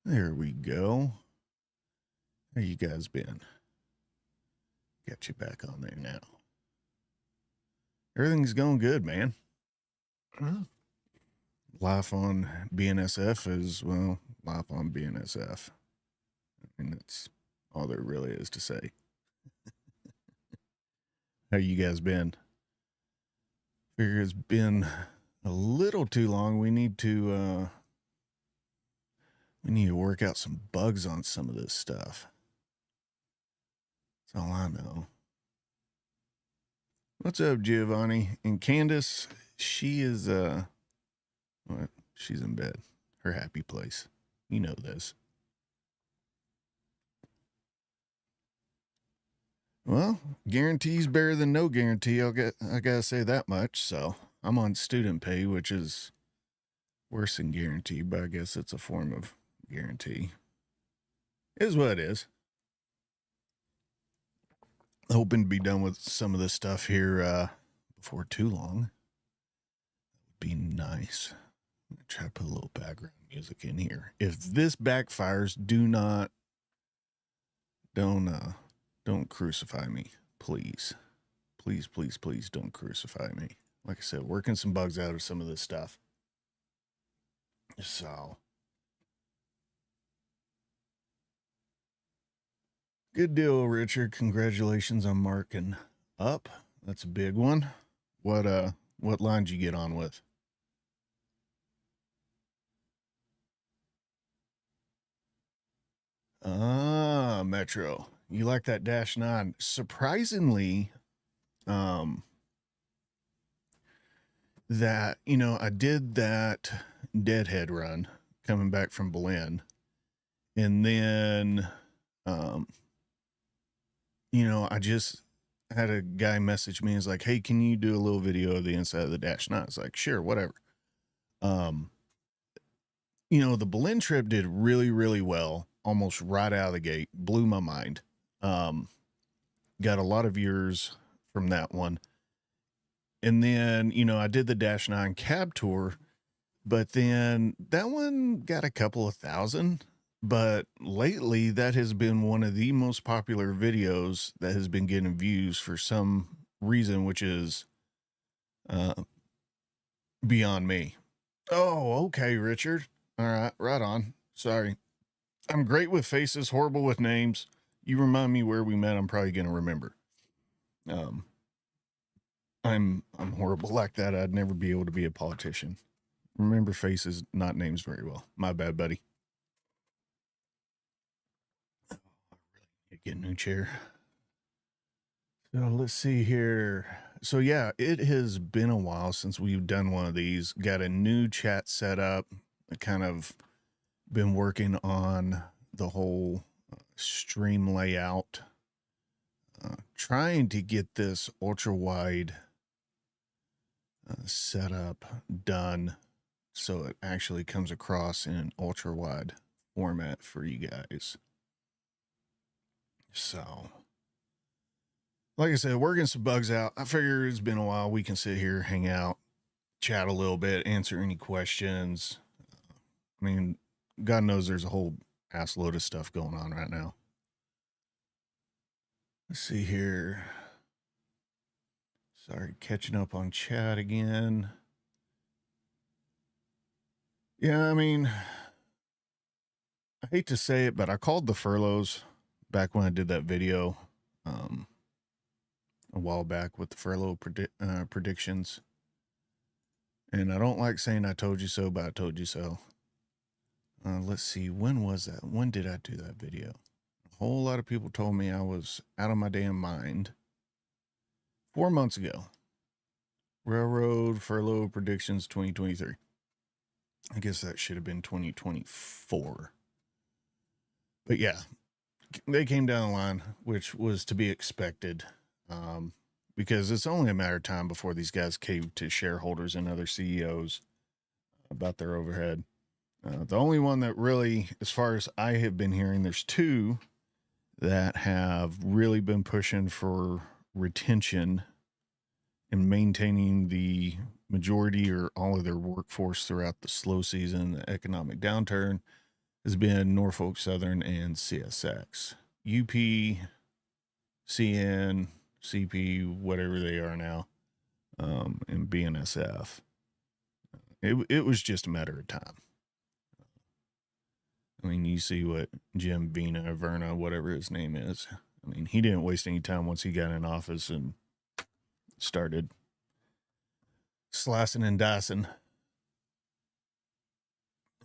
There we go. How you guys been? Got you back on there now. Everything's going good, man. Life on BNSF is, well, life on BNSF. And that's all there really is to say. How you guys been? Figure it's been a little too long. We need to work out some bugs on some of this stuff. That's all I know. What's up, Giovanni? And Candace, she is she's in bed. Her happy place. You know this. Well, guarantee's better than no guarantee. I gotta say that much. So I'm on student pay, which is worse than guarantee, but I guess it's a form of guarantee. It is what it is. Hoping to be done with some of this stuff here before too long. That would be nice. I'm gonna try to put a little background music in here. If this backfires, don't crucify me, please. Please, please, please don't crucify me. Like I said, working some bugs out of some of this stuff. So, good deal, Richard. Congratulations on marking up. That's a big one. What line did you get on with? Metro. You like that -9. Surprisingly, that, I did that Deadhead run coming back from Belen. And then, I just had a guy message me. He's like, hey, can you do a little video of the inside of the -9? It's like, sure, whatever. The Belen trip did really, really well, almost right out of the gate. Blew my mind. Got a lot of viewers from that one. And then, I did the -9 cab tour, but then that one got a couple of thousand. But lately, that has been one of the most popular videos that has been getting views for some reason, which is beyond me. Oh, okay, Richard. All right, right on. Sorry. I'm great with faces, horrible with names. You remind me where we met, I'm probably going to remember. I'm horrible like that. I'd never be able to be a politician. Remember faces, not names very well. My bad, buddy. Oh, I really need to get a new chair. So let's see here. So yeah, it has been a while since we've done one of these. Got a new chat set up. I kind of been working on the whole stream layout. Trying to get this ultra wide setup done so it actually comes across in an ultra wide format for you guys. So, like I said, working some bugs out. I figure it's been a while. We can sit here, hang out, chat a little bit, answer any questions. I mean, God knows there's a whole ass load of stuff going on right now. Let's see here. Sorry, catching up on chat again. Yeah, I mean, I hate to say it, but I called the furloughs back when I did that video a while back with the furlough predictions. And I don't like saying I told you so, but I told you so. Let's see, when was that? When did I do that video? A whole lot of people told me I was out of my damn mind. 4 months ago. Railroad furlough predictions 2023. I guess that should have been 2024. But yeah, they came down the line, which was to be expected, because it's only a matter of time before these guys cave to shareholders and other CEOs about their overhead. The only one that really, as far as I have been hearing, there's two that have really been pushing for retention and maintaining the majority or all of their workforce throughout the slow season, the economic downturn. has been Norfolk Southern and CSX. UP, CN, CP, whatever they are now, and BNSF. It was just a matter of time. I mean, you see what Jim Verna, whatever his name is. I mean, he didn't waste any time once he got in office and started slicing and dicing.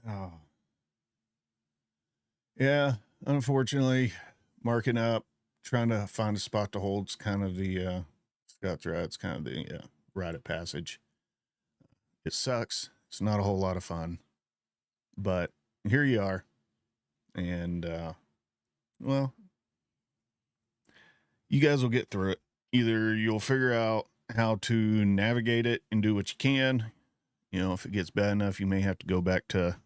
Oh. Yeah, unfortunately, marking up, trying to find a spot to hold is kind of the Scott's right. It's kind of the rite of passage. It sucks. It's not a whole lot of fun, but here you are, and well, you guys will get through it. Either you'll figure out how to navigate it and do what you can. You know, if it gets bad enough, you may have to go back to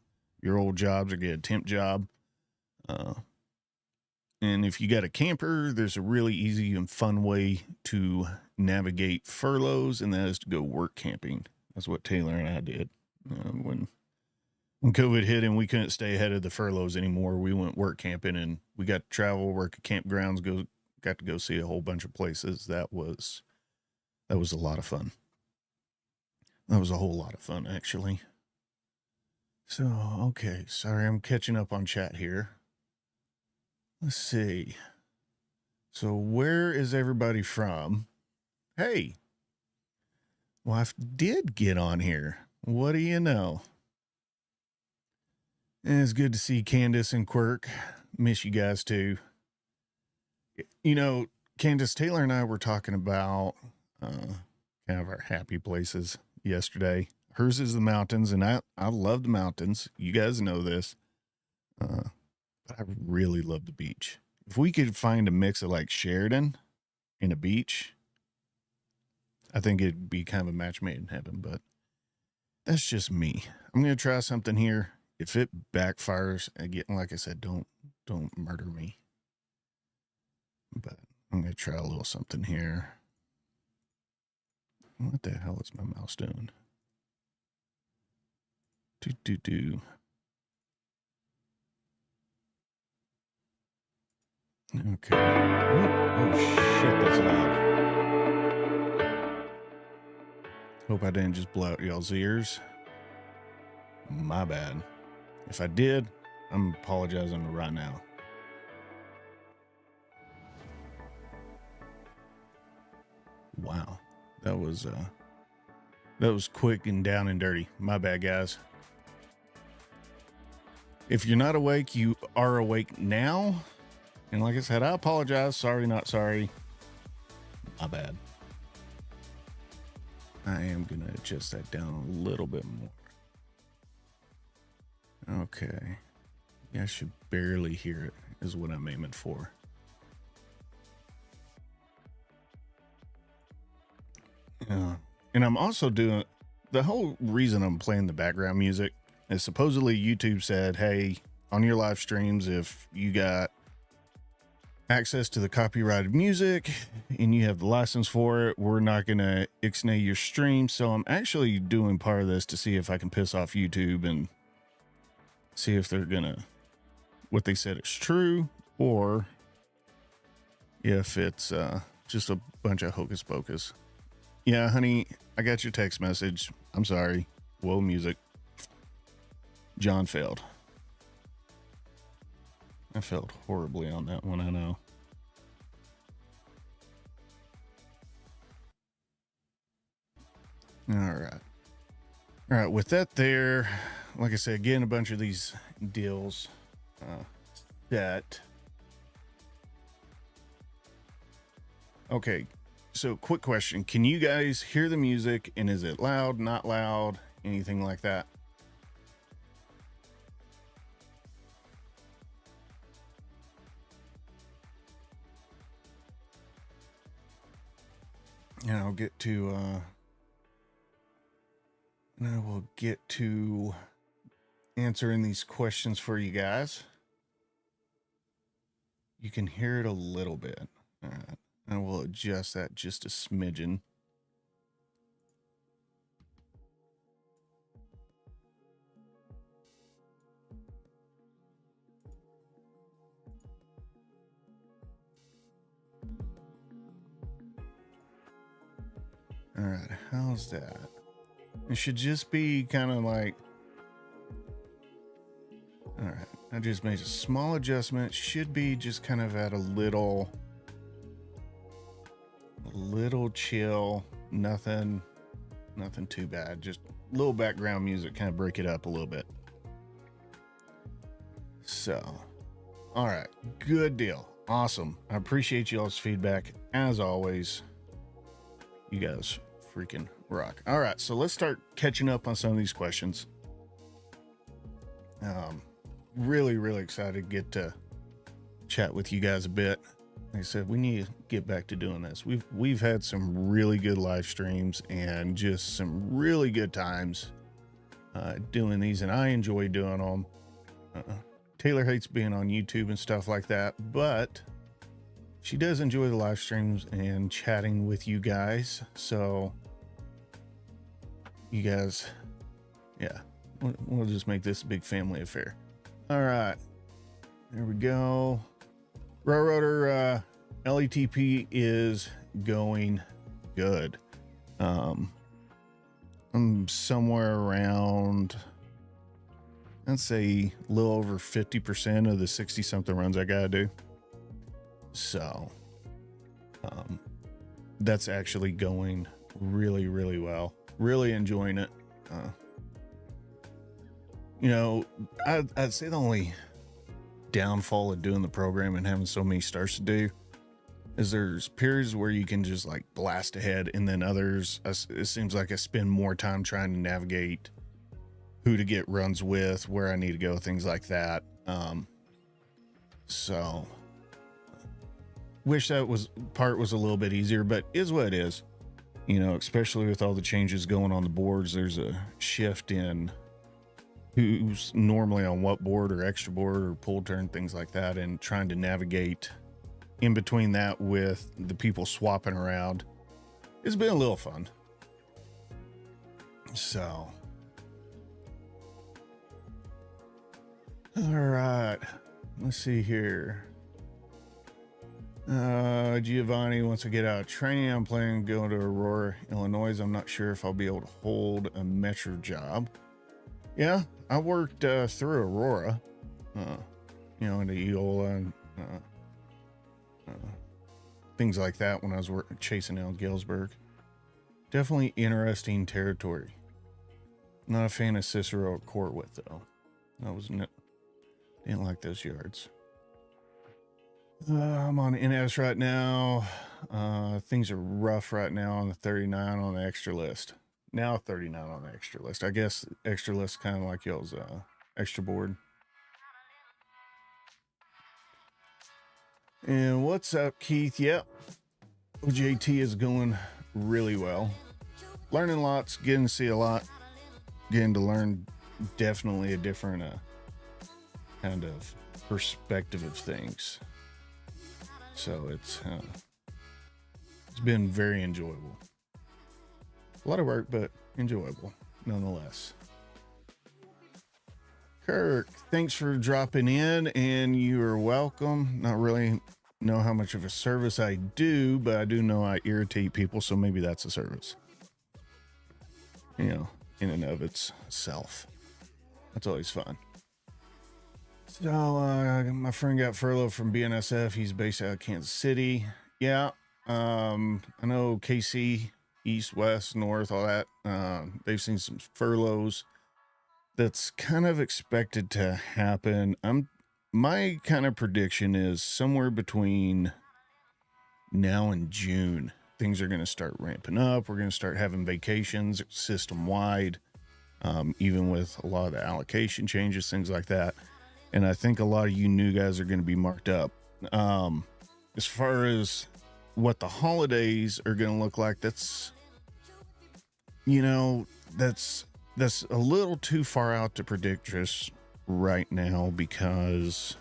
your old jobs or get a temp job. And if you got a camper, there's a really easy and fun way to navigate furloughs, and that is to go work camping. That's what Taylor and I did. When COVID hit and we couldn't stay ahead of the furloughs anymore, we went work camping, and we got to travel, work at campgrounds, got to go see a whole bunch of places. That was a lot of fun. That was a whole lot of fun, actually. So, okay, sorry, I'm catching up on chat here. Let's see. So where is everybody from? Hey, wife did get on here. What do you know? And it's good to see Candace and Quirk. Miss you guys too. You know, Candace, Taylor and I were talking about kind of our happy places yesterday. Hers is the mountains, and I love the mountains. You guys know this. But I really love the beach. If we could find a mix of like Sheridan and a beach, I think it'd be kind of a match made in heaven, but that's just me. I'm going to try something here. If it backfires, again, like I said, don't murder me. But I'm going to try a little something here. What the hell is my mouse doing? Do. Okay. Oh shit, that's loud. Hope I didn't just blow out y'all's ears. My bad. If I did, I'm apologizing right now. Wow. That was quick and down and dirty. My bad, guys. If you're not awake, you are awake now. And like I said, I apologize. Sorry, not sorry. My bad. I am going to adjust that down a little bit more. Okay. I should barely hear it is what I'm aiming for. And I'm also doing, the whole reason I'm playing the background music is supposedly YouTube said, hey, on your live streams, if you got access to the copyrighted music and you have the license for it, we're not going to ixnay your stream. So I'm actually doing part of this to see if I can piss off YouTube and see if they're going to, what they said is true, or if it's just a bunch of hocus pocus. Yeah, honey, I got your text message. I'm sorry. Whoa, music. John failed. I failed horribly on that one, I know. All right, with that there, like I said, again, a bunch of these deals that... Okay, so quick question. Can you guys hear the music, and is it loud, not loud, anything like that? And I will get to answering these questions for you guys. You can hear it a little bit. All right. And we'll adjust that just a smidgen. All right, how's that? It should just be kind of like, all right, I just made a small adjustment. Should be just kind of at a little chill, nothing too bad. Just a little background music, kind of break it up a little bit. So, all right, good deal. Awesome. I appreciate y'all's feedback as always. You guys freaking rock. All right, so let's start catching up on some of these questions. Really excited to get to chat with you guys a bit. Like I said, we need to get back to doing this. We've had some really good live streams and just some really good times doing these, and I enjoy doing them. Taylor hates being on YouTube and stuff like that, but she does enjoy the live streams and chatting with you guys. So you guys, yeah, we'll just make this a big family affair. All right, there we go. Railroader LETP is going good. I'm somewhere around, I'd say a little over 50% of the 60 something runs I gotta do. So that's actually going really well. Really enjoying it. You know, I'd say the only downfall of doing the program and having so many starts to do is there's periods where you can just like blast ahead, and then others, it seems like I spend more time trying to navigate who to get runs with, where I need to go, things like that. So wish that was a little bit easier, but is what it is. You know, especially with all the changes going on the boards, there's a shift in who's normally on what board or extra board or pull turn, things like that, and trying to navigate in between that with the people swapping around. It's been a little fun. So, all right, let's see here. Giovanni wants to get out of training. I'm planning to go to Aurora, Illinois. I'm not sure if I'll be able to hold a metro job. Yeah, I worked through Aurora, you know, into Eola and things like that when I was chasing down Galesburg. Definitely interesting territory. Not a fan of Cicero at Cortwood though. Didn't like those yards. I'm on NS right now. Things are rough right now on the 39 on the extra list. Now 39 on the extra list. I guess extra list kind of like y'all's extra board. And what's up, Keith? Yep. OJT is going really well. Learning lots, getting to see a lot, getting to learn definitely a different kind of perspective of things. So it's been very enjoyable. A lot of work, but enjoyable nonetheless. Kirk, thanks for dropping in, and you are welcome. Not really know how much of a service I do, but I do know I irritate people, so maybe that's a service. You know, in and of itself. That's always fun. So, my friend got furloughed from BNSF. He's based out of Kansas City. Yeah, I know KC, East, West, North, all that. They've seen some furloughs. That's kind of expected to happen. My kind of prediction is somewhere between now and June, things are going to start ramping up. We're going to start having vacations system-wide, even with a lot of the allocation changes, things like that. And I think a lot of you new guys are going to be marked up. As far as what the holidays are going to look like, that's a little too far out to predict just right now, because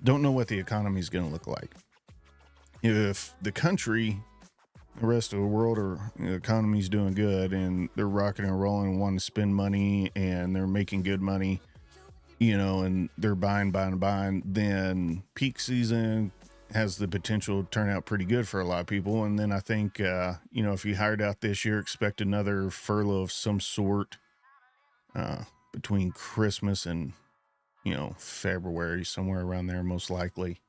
don't know what the economy is going to look like. If the country, the rest of the world, or the economy's doing good and they're rocking and rolling and wanting to spend money and they're making good money, and they're buying, then peak season, has the potential to turn out pretty good for a lot of people. And then I think, you know, if you hired out this year, expect another furlough of some sort between Christmas and, you know, February, somewhere around there, most likely.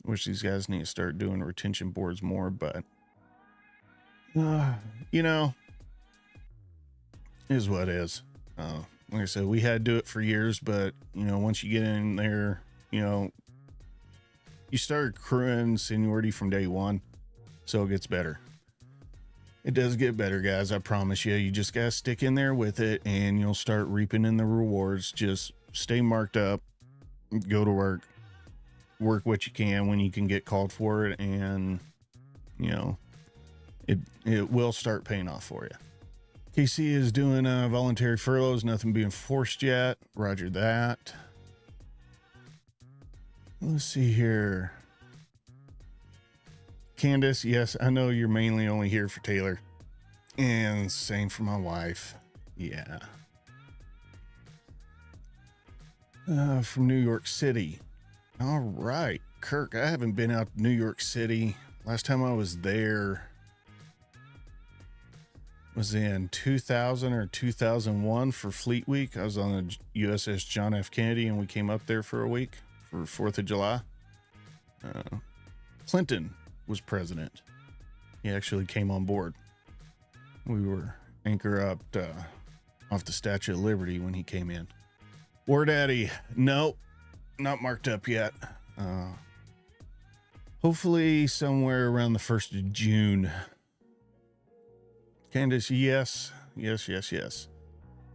Wish these guys need to start doing retention boards more, but, you know, is what it is. Like I said, we had to do it for years, but, you know, once you get in there, you know, you start accruing seniority from day one, so it gets better. It does get better, guys. I promise you. You just got to stick in there with it, and you'll start reaping in the rewards. Just stay marked up, go to work what you can when you can get called for it, and, you know, it will start paying off for you. KC is doing voluntary furloughs, nothing being forced yet. Roger that. Let's see here. Candace, yes, I know you're mainly only here for Taylor. And same for my wife. Yeah. From New York City. All right. Kirk, I haven't been out to New York City. Last time I was there was in 2000 or 2001 for Fleet Week. I was on the USS John F. Kennedy, and we came up there for a week for 4th of July. Clinton was president. He actually came on board. We were anchor up off the Statue of Liberty when he came in. War Daddy, no, not marked up yet. Hopefully somewhere around the 1st of June. Candace, yes.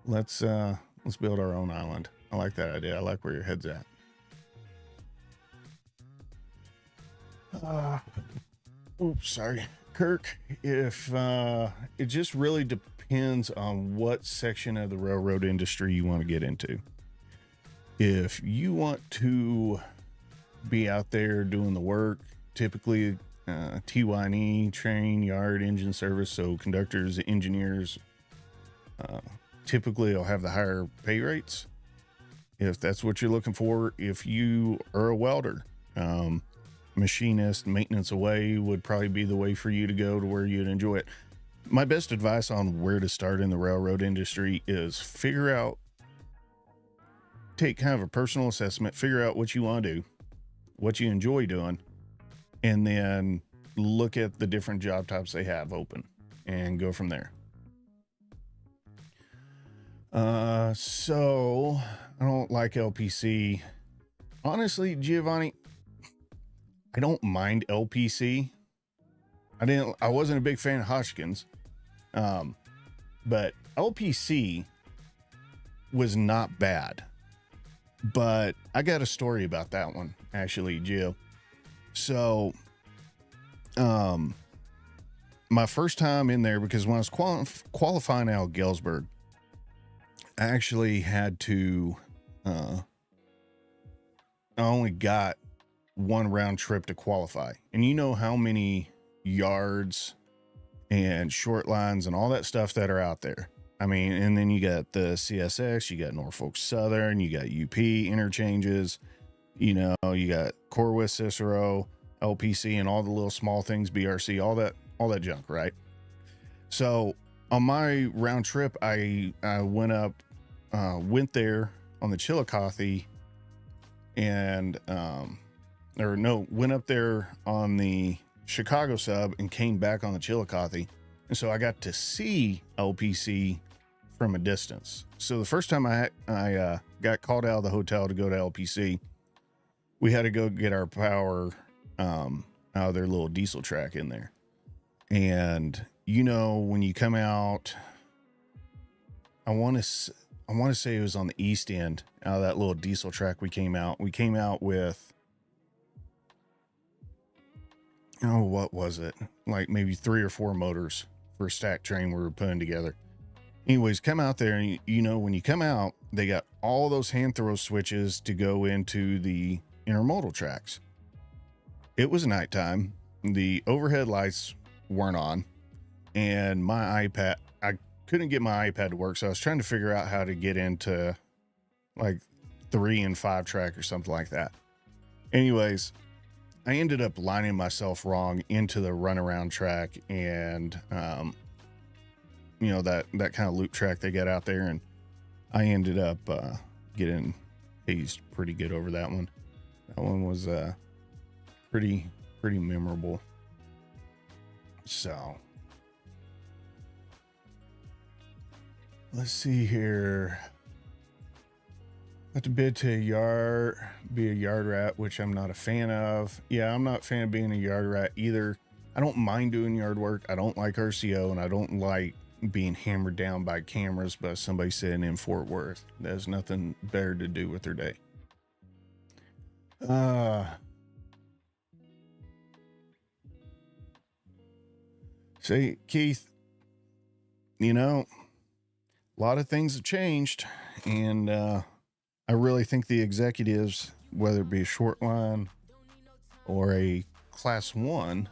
Let's build our own island. I like that idea. I like where your head's at. Oops, sorry. Kirk, if it just really depends on what section of the railroad industry you want to get into. If you want to be out there doing the work, typically T&E, train, yard, engine service, so conductors, engineers, typically will have the higher pay rates. If that's what you're looking for, if you are a welder, machinist, maintenance away would probably be the way for you to go to where you'd enjoy it. My best advice on where to start in the railroad industry is take kind of a personal assessment, figure out what you want to do, what you enjoy doing, and then look at the different job types they have open and go from there. So I don't like LPC. Honestly, Giovanni, I don't mind LPC. I wasn't a big fan of Hodgkins. But LPC was not bad. But I got a story about that one, actually, Gio. So, my first time in there, because when I was qualifying out of Galesburg, I actually had to, I only got one round trip to qualify. And you know how many yards and short lines and all that stuff that are out there. I mean, and then you got the CSX, you got Norfolk Southern, you got UP interchanges, you know, you got Corwith, Cicero, LPC, and all the little small things, BRC, all that junk, right? So on my round trip, I went there on the Chillicothe and, went up there on the Chicago sub and came back on the Chillicothe. And so I got to see LPC from a distance. So the first time I got called out of the hotel to go to LPC, we had to go get our power out of their little diesel track in there. And, you know, when you come out, I want to say it was on the east end out of that little diesel track we came out with, oh, what was it? Like maybe 3 or 4 motors for a stack train we were putting together. Anyways, come out there, and you know, when you come out, they got all those hand throw switches to go into the intermodal tracks. It was nighttime. The overhead lights weren't on, and my iPad, I couldn't get my iPad to work. So I was trying to figure out how to get into like 3 and 5 track or something like that. Anyways, I ended up lining myself wrong into the runaround track, and you know, that kind of loop track they got out there, and I ended up getting hazed pretty good over that one. That one was pretty memorable. So let's see here. Got to bid to be a yard rat, which I'm not a fan of. Yeah, I'm not a fan of being a yard rat either. I don't mind doing yard work. I don't like RCO, and I don't like being hammered down by cameras by somebody sitting in Fort Worth. That has nothing better to do with their day. Say, Keith, you know, a lot of things have changed, and I really think the executives, whether it be a short line or a class one,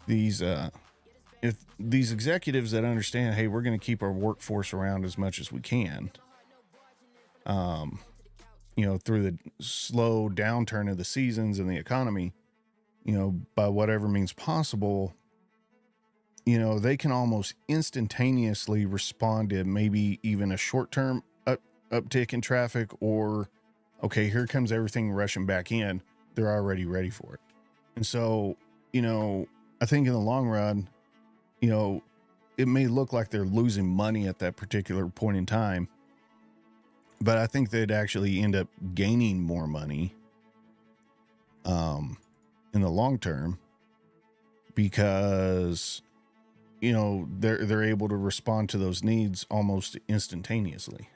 if these executives that understand, hey, we're going to keep our workforce around as much as we can, you know, through the slow downturn of the seasons and the economy, you know, by whatever means possible, you know, they can almost instantaneously respond to maybe even a short-term uptick in traffic, or, okay, here comes everything rushing back in. They're already ready for it. And so, you know, I think in the long run, you know, it may look like they're losing money at that particular point in time, but I think they'd actually end up gaining more money in the long term, because, you know, they're able to respond to those needs almost instantaneously.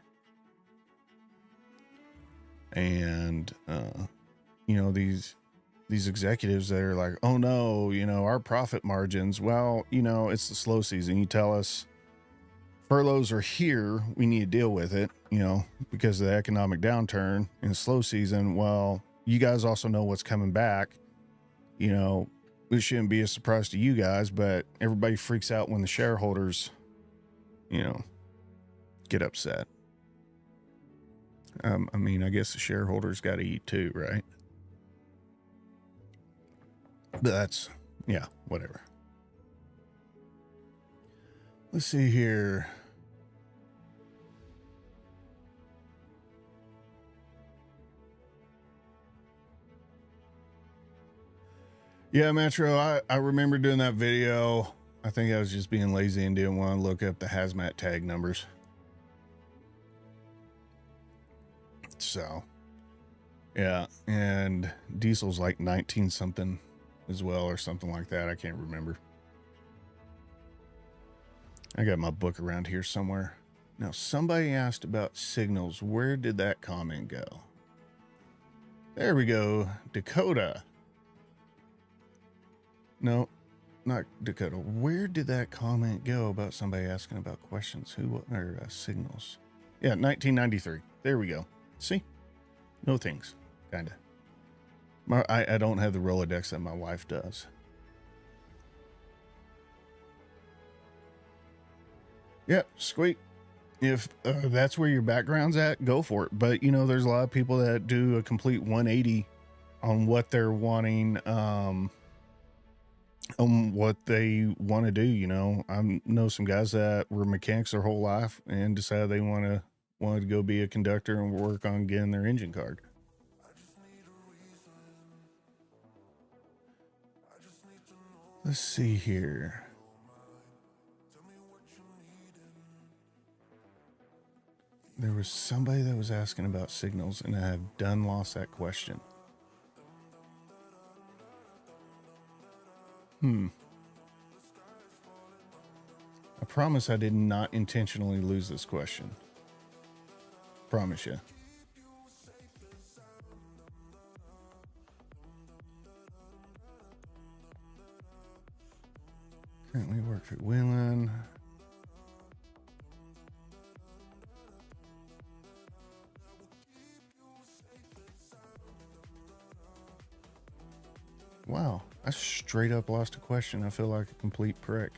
And you know, these executives that are like, oh no, you know, our profit margins, well, you know, it's the slow season. You tell us furloughs are here, we need to deal with it, you know, because of the economic downturn in the slow season. Well, you guys also know what's coming back. You know, it shouldn't be a surprise to you guys, but everybody freaks out when the shareholders, you know, get upset. I mean, I guess the shareholders got to eat too, right? But that's, yeah, whatever. Let's see here. Yeah, Metro, I remember doing that video. I think I was just being lazy and didn't want to look up the hazmat tag numbers. So, yeah, and diesel's like 19 something as well, or something like that. I can't remember. I got my book around here somewhere. Now, somebody asked about signals. Where did that comment go? There we go. Dakota. No, not Dakota. Where did that comment go about somebody asking about questions? Who or signals? Yeah, 1993. There we go. See? No things. Kind of. I don't have the Rolodex that my wife does. Yeah, sweet. If that's where your background's at, go for it. But, you know, there's a lot of people that do a complete 180 on what they're wanting, on what they want to do. You know, I know some guys that were mechanics their whole life and decided they wanted to go be a conductor and work on getting their engine card. Let's see here. There was somebody that was asking about signals, and I have done lost that question. I promise I did not intentionally lose this question. Promise you. Currently work for Wheeling. Wow, I straight up lost a question. I feel like a complete prick.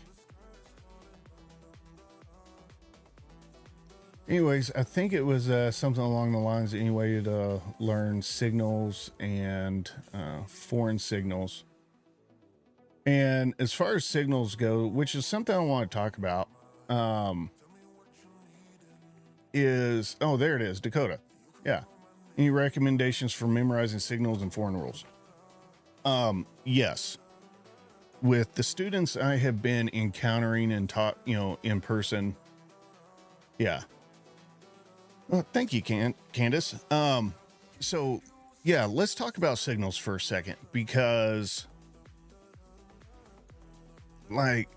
Anyways, I think it was something along the lines anyway to learn signals and foreign signals. And as far as signals go, which is something I want to talk about, is, oh, there it is, Dakota. Yeah. Any recommendations for memorizing signals and foreign rules? Yes. With the students I have been encountering and taught, in person. Yeah. Well, thank you, Candace. So yeah, let's talk about signals for a second, because like,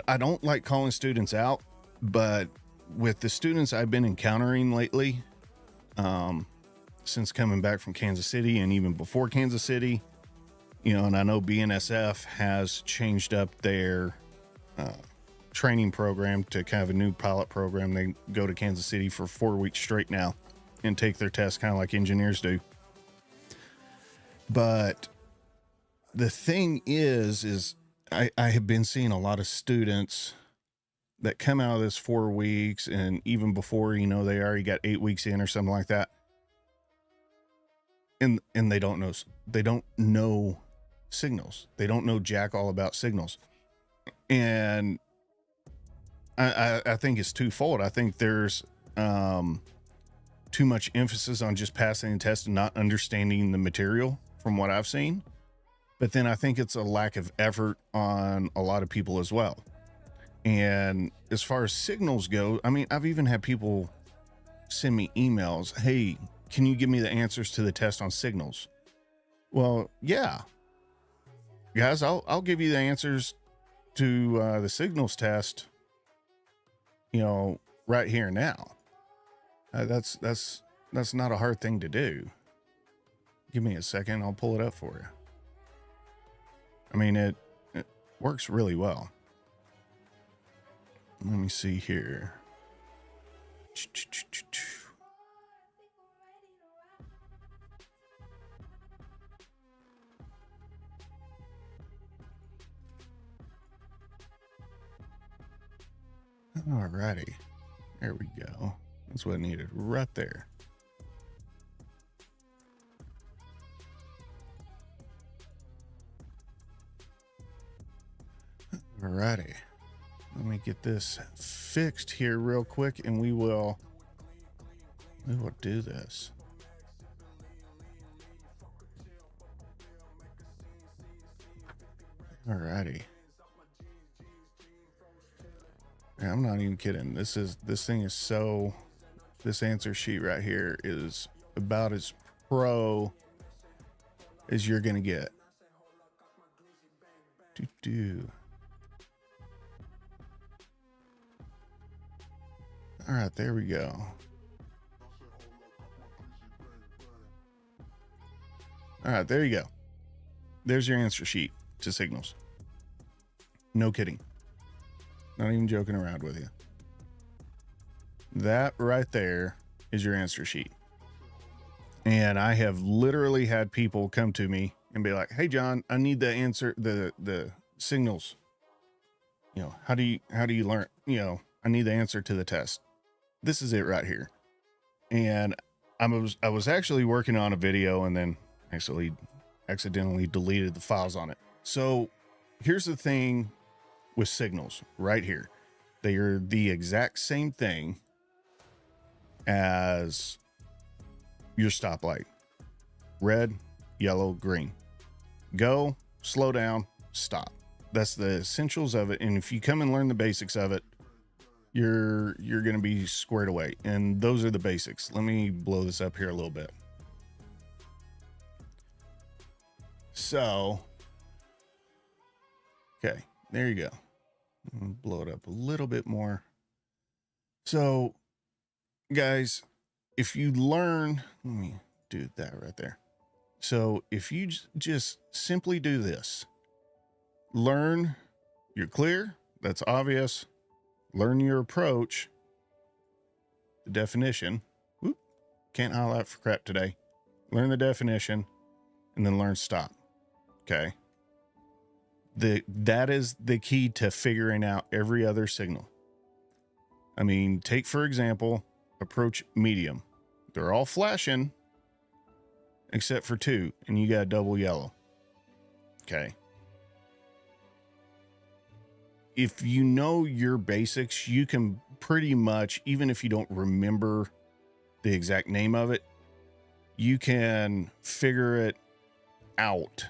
I don't like calling students out, but with the students I've been encountering lately, since coming back from Kansas City and even before Kansas City, and I know BNSF has changed up their training program to kind of a new pilot program. They go to Kansas City for 4 weeks straight now and take their test kind of like engineers do. But the thing is I have been seeing a lot of students that come out of this 4 weeks, and even before, they already got 8 weeks in or something like that. And they don't know signals. They don't know jack all about signals. And I think it's twofold. I think there's too much emphasis on just passing the test and not understanding the material from what I've seen. But then I think it's a lack of effort on a lot of people as well. And as far as signals go, I mean, I've even had people send me emails. Hey, can you give me the answers to the test on signals? Well, yeah, guys, I'll give you the answers to the signals test, right here and now. That's not a hard thing to do. Give me a second. I'll pull it up for you. I mean, it works really well. Let me see here. Alrighty. There we go. That's what I needed right there. Alrighty. Let me get this fixed here real quick, and we will do this. Alrighty. Yeah, I'm not even kidding. This answer sheet right here is about as pro as you're gonna get. All right, there we go. All right, there you go. There's your answer sheet to signals. No kidding. Not even joking around with you. That right there is your answer sheet. And I have literally had people come to me and be like, "Hey, John, I need the answer, the signals. How do you learn? I need the answer to the test. This is it right here." And I was actually working on a video and then actually accidentally deleted the files on it. So here's the thing with signals right here. They are the exact same thing as your stoplight. Red, yellow, green. Go, slow down, stop. That's the essentials of it. And if you come and learn the basics of it, you're going to be squared away. And those are the basics. Let me blow this up here a little bit. So, okay, there you go. Blow it up a little bit more. So, guys, if you learn, let me do that right there. So if you just simply do this, learn your clear, that's obvious. Learn your approach, the definition. Whoop, can't highlight for crap today. Learn the definition and then learn stop. Okay. That is the key to figuring out every other signal. I mean, take for example, approach medium. They're all flashing except for 2, and you got double yellow. Okay. If you know your basics, you can pretty much, even if you don't remember the exact name of it, you can figure it out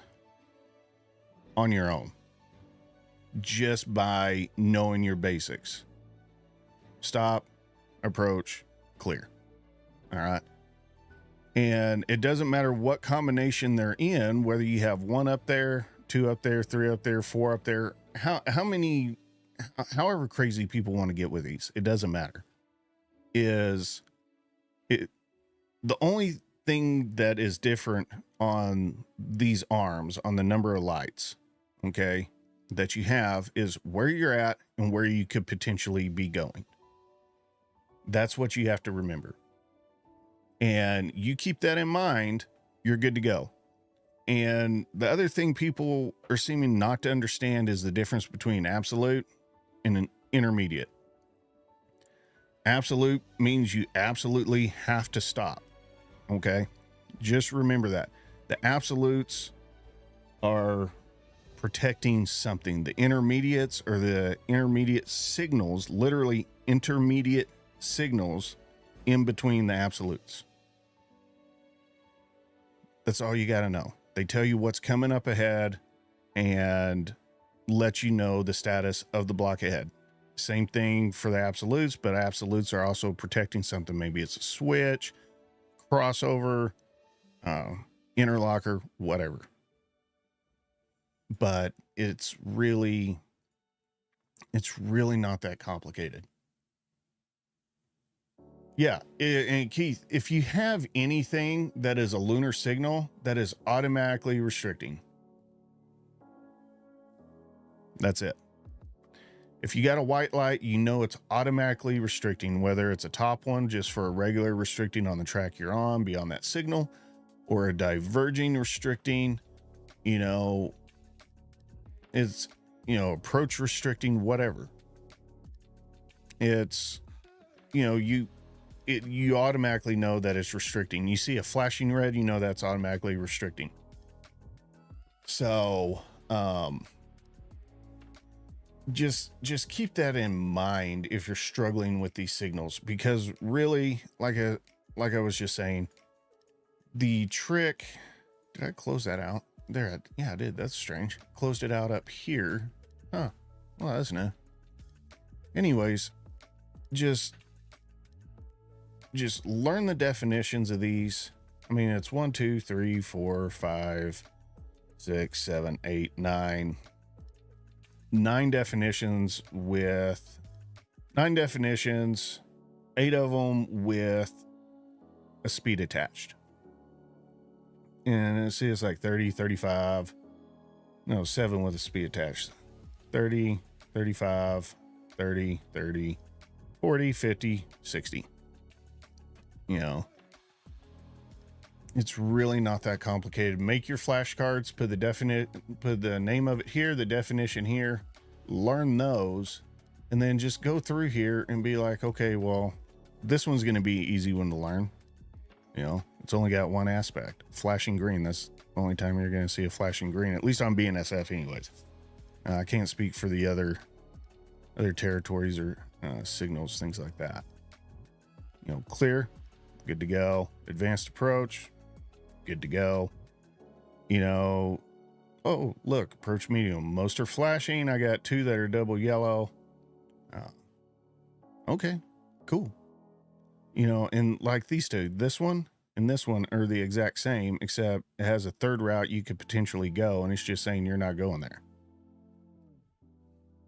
on your own just by knowing your basics. Stop, approach, clear. All right. And it doesn't matter what combination they're in, whether you have 1 up there, 2 up there, 3 up there, 4 up there, how many, however crazy people want to get with these, it doesn't matter. The only thing that is different on these arms, on the number of lights, okay, that you have is where you're at and where you could potentially be going. That's what you have to remember. And you keep that in mind, you're good to go. And the other thing people are seeming not to understand is the difference between absolute and an intermediate. Absolute means you absolutely have to stop. Okay? Just remember that. The absolutes are protecting something. The intermediates are the intermediate signals, literally intermediate signals in between the absolutes. That's all you got to know. They tell you what's coming up ahead and let you know the status of the block ahead. Same thing for the absolutes, but absolutes are also protecting something. Maybe it's a switch, crossover, interlocker, whatever. But it's really not that complicated. Yeah, and Keith, if you have anything that is a lunar signal, that is automatically restricting. That's it. If you got a white light, you know it's automatically restricting, whether it's a top one just for a regular restricting on the track you're on beyond that signal, or a diverging restricting, it's, approach restricting, whatever. It's, you automatically know that it's restricting. You see a flashing red, you know that's automatically restricting. So, just keep that in mind if you're struggling with these signals, because really, like I was just saying, the trick, did I close that out? There, yeah, I did. That's strange. Closed it out up here. Huh. Well, that's new. Anyways, just learn the definitions of these. I mean, it's 1, 2, 3, 4, 5, 6, 7, 8, 9. 9 definitions with 9 definitions, 8 of them with a speed attached. And see, it's like 30, 35, no, 7 with a speed attached. 30, 35, 30, 30, 40, 50, 60. It's really not that complicated. Make your flashcards, put the name of it here, the definition here, learn those, and then just go through here and be like, okay, well, this one's going to be an easy one to learn. It's only got one aspect, flashing green. That's the only time you're going to see a flashing green, at least on BNSF anyways. I can't speak for the other territories or signals, things like that. Clear, good to go. Advanced approach, good to go. Oh, look, approach medium. Most are flashing. I got 2 that are double yellow. Okay, cool. And like these 2, this one and this one are the exact same, except it has a third route you could potentially go, and it's just saying you're not going there.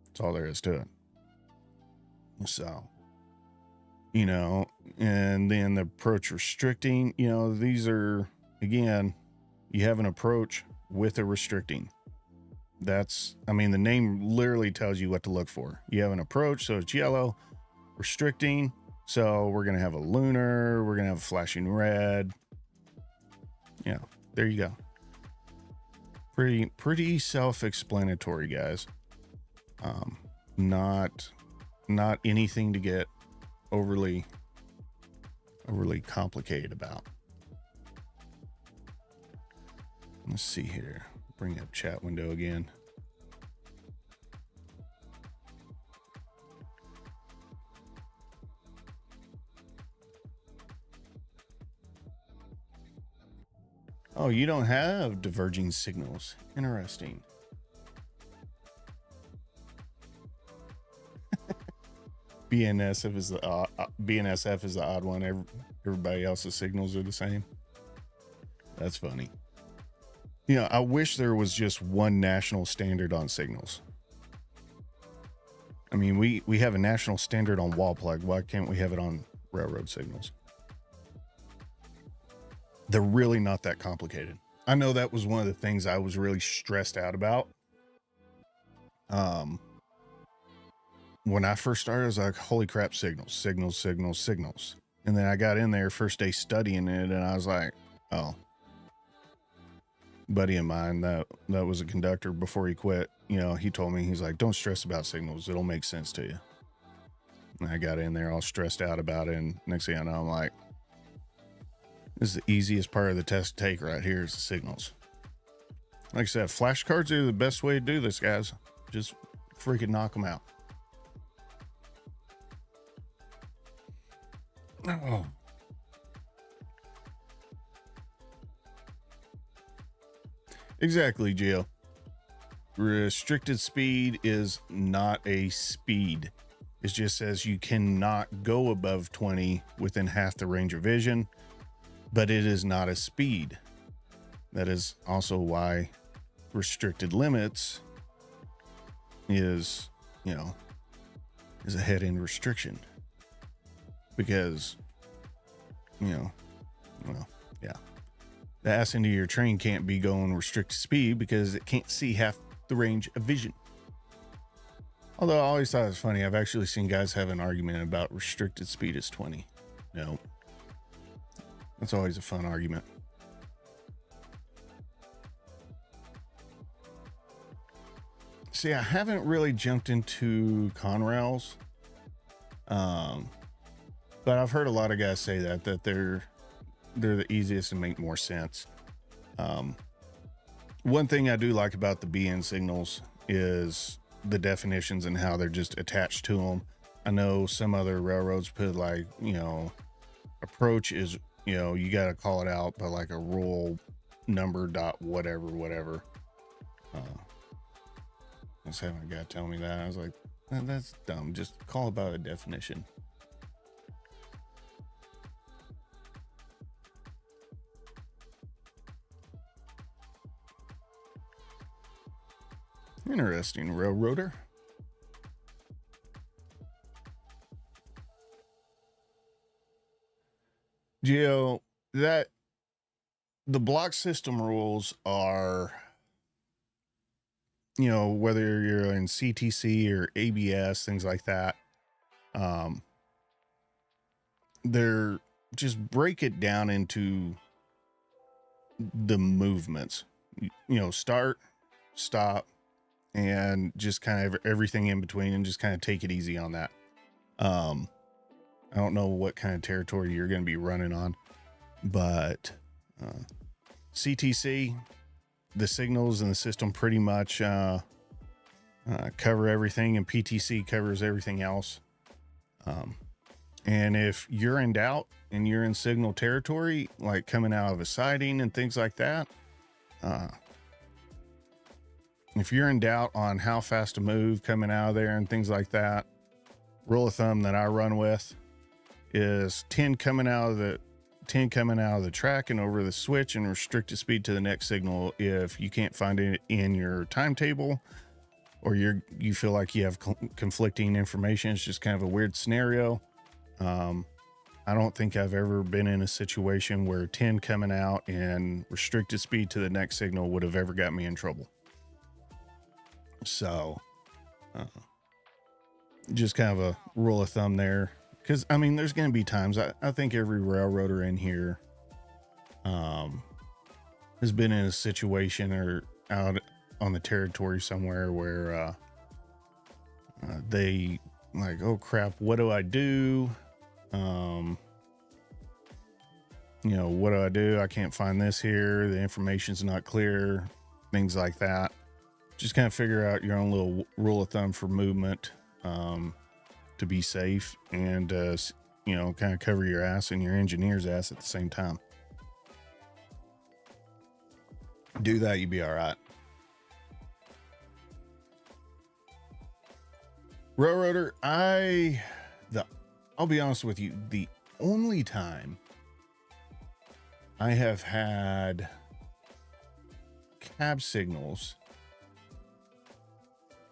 That's all there is to it. So, and then the approach restricting, these are, again, you have an approach with a restricting. The name literally tells you what to look for. You have an approach, so it's yellow, restricting. So we're going to have a lunar, we're going to have a flashing red. Yeah, there you go. Pretty self-explanatory, guys. Not anything to get overly overly complicated about. Let's see here. Bring up chat window again. Oh, you don't have diverging signals. Interesting. BNSF is the odd one. Everybody else's signals are the same. That's funny. You know, I wish there was just one national standard on signals. I mean, we have a national standard on wall plug. Why can't we have it on railroad signals? They're really not that complicated. I know that was one of the things I was really stressed out about. When I first started, I was like, holy crap, signals. And then I got in there first day studying it, and I was like, oh. Buddy of mine that was a conductor before he quit, you know, he told me, he's like, don't stress about signals. It'll make sense to you. And I got in there all stressed out about it, and next thing I know, I'm like, this is the easiest part of the test to take right here is the signals. Like I said, flashcards are the best way to do this, guys. Just freaking knock them out. Oh. Exactly, Gio. Restricted speed is not a speed. It just says you cannot go above 20 within half the range of vision, but it is not a speed. That is also why restricted limits is, you know, is a head-end restriction. Because, you know, well, yeah. The ass end of your train can't be going restricted speed because it can't see half the range of vision. Although I always thought it was funny. I've actually seen guys have an argument about restricted speed is 20. No. That's always a fun argument. See, I haven't really jumped into Conrails. But I've heard a lot of guys say that they're the easiest and make more sense. One thing I do like about the BN signals is the definitions and how they're just attached to them. I know some other railroads put like, you know, approach is, you know, you got to call it out by like a rule number dot whatever. I was having a guy tell me that. I was like, that's dumb. Just call it by a definition. Interesting, railroader. Gio, that the block system rules are, you know, whether you're in CTC or ABS, things like that, they're just break it down into the movements, you know, start, stop, and just kind of everything in between, and just kind of take it easy on that. I don't know what kind of territory you're going to be running on, but CTC, the signals and the system pretty much cover everything, and PTC covers everything else. And if you're in doubt and you're in signal territory, like coming out of a siding and things like that, if you're in doubt on how fast to move coming out of there and things like that, rule of thumb that I run with is 10 coming out of the track and over the switch, and restricted speed to the next signal if you can't find it in your timetable, or you feel like you have conflicting information. It's just kind of a weird scenario. I don't think I've ever been in a situation where 10 coming out and restricted speed to the next signal would have ever got me in trouble. So just kind of a rule of thumb there, because I mean, there's going to be times, I think every railroader in here has been in a situation or out on the territory somewhere where they like, oh crap, what do I do? you know, what do? I can't find this here. The information's not clear, things like that. Just kind of figure out your own little rule of thumb for movement to be safe and, you know, kind of cover your ass and your engineer's ass at the same time. Do that, you'll be all right. Railroader, I'll be honest with you, the only time I have had cab signals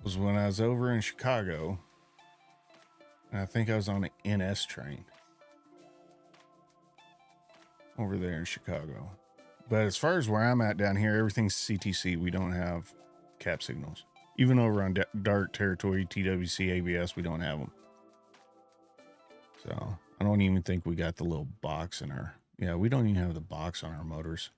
was when I was over in Chicago, and I think I was on an NS train over there in Chicago. But as far as where I'm at down here, everything's CTC. We don't have cab signals. Even over on dark territory, TWC, ABS, we don't have them. So I don't even think we got the little box in our, yeah, we don't even have the box on our motors.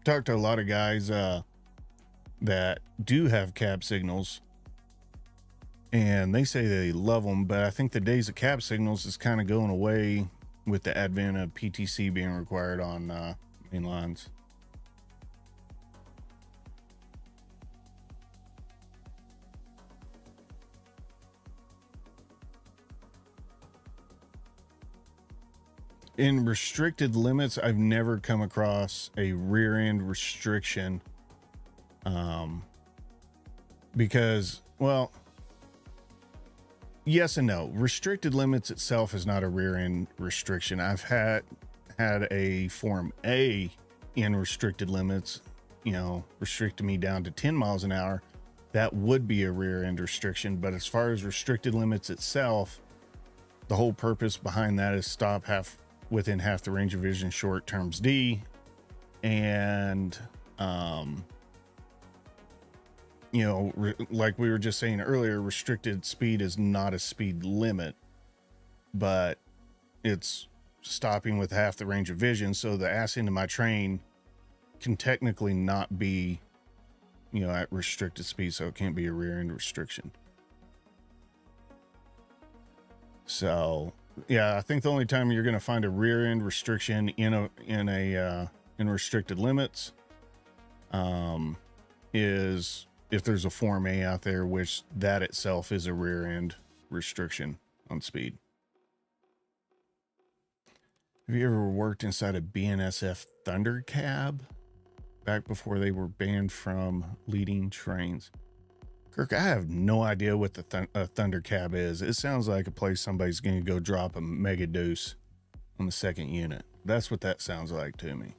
Talked to a lot of guys that do have cab signals, and they say they love them, but I think the days of cab signals is kind of going away with the advent of PTC being required on main lines. In restricted limits, I've never come across a rear end restriction. Because, well, yes and no. Restricted limits itself is not a rear end restriction. I've had a Form A in restricted limits, you know, restricted me down to 10 miles an hour. That would be a rear end restriction. But as far as restricted limits itself, the whole purpose behind that is stop within half the range of vision, short terms D. And, you know, like we were just saying earlier, restricted speed is not a speed limit, but it's stopping with half the range of vision. So the ass end of my train can technically not be, you know, at restricted speed. So it can't be a rear end restriction. So yeah, I think the only time you're going to find a rear end restriction in restricted limits, is if there's a Form A out there, which that itself is a rear end restriction on speed. Have you ever worked inside a BNSF Thunder cab back before they were banned from leading trains? Kirk, I have no idea what the Thunder cab is. It sounds like a place somebody's going to go drop a mega deuce on the second unit. That's what that sounds like to me.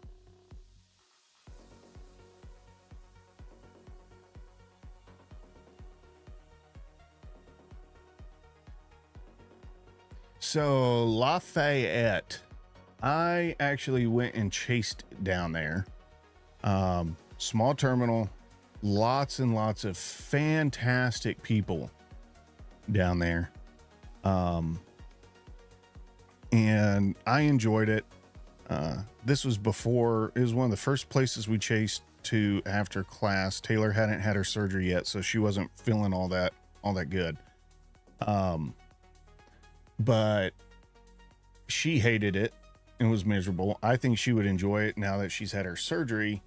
So Lafayette, I actually went and chased down there. Small terminal, lots and lots of fantastic people down there. And I enjoyed it. This was before, it was one of the first places we chased to after class. Taylor hadn't had her surgery yet, so she wasn't feeling all that good. But she hated it and was miserable. I think she would enjoy it now that she's had her surgery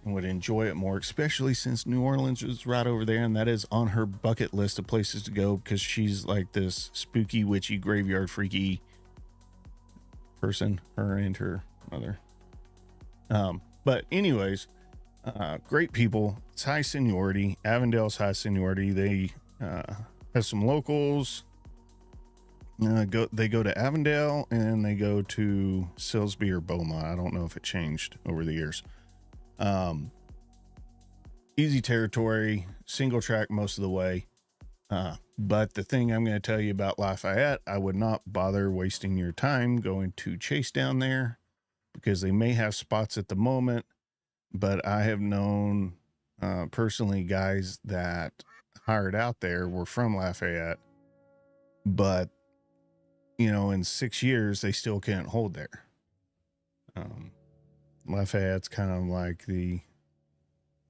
and would enjoy it more, especially since New Orleans is right over there. And that is on her bucket list of places to go, because she's like this spooky, witchy, graveyard freaky person, her and her mother. But anyways, great people. It's high seniority. Avondale's high seniority. They have some locals. They go to Avondale and they go to Silsbee or Beaumont. I don't know if it changed over the years. Easy territory, single track most of the way. But the thing I'm going to tell you about Lafayette, I would not bother wasting your time going to chase down there, because they may have spots at the moment, but I have known personally guys that hired out there were from Lafayette, but you know, in 6 years, they still can't hold there. Lafayette's kind of like the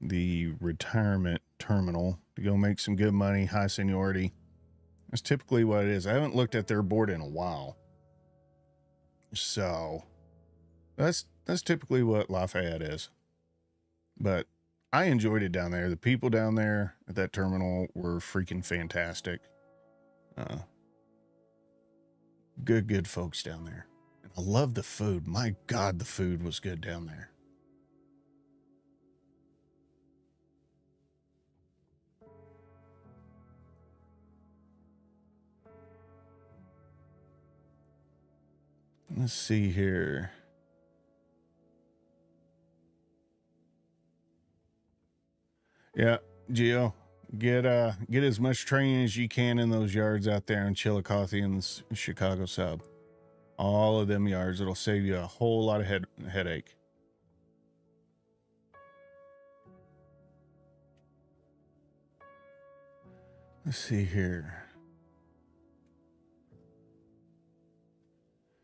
the retirement terminal to go make some good money, high seniority. That's typically what it is. I haven't looked at their board in a while. So that's typically what Lafayette is. But I enjoyed it down there. The people down there at that terminal were freaking fantastic. Good folks down there. And I love the food. My God, the food was good down there. Let's see here. Yeah, Gio, get as much training as you can in those yards out there in Chillicothe and the Chicago sub. All of them yards. It'll save you a whole lot of headache. Let's see here.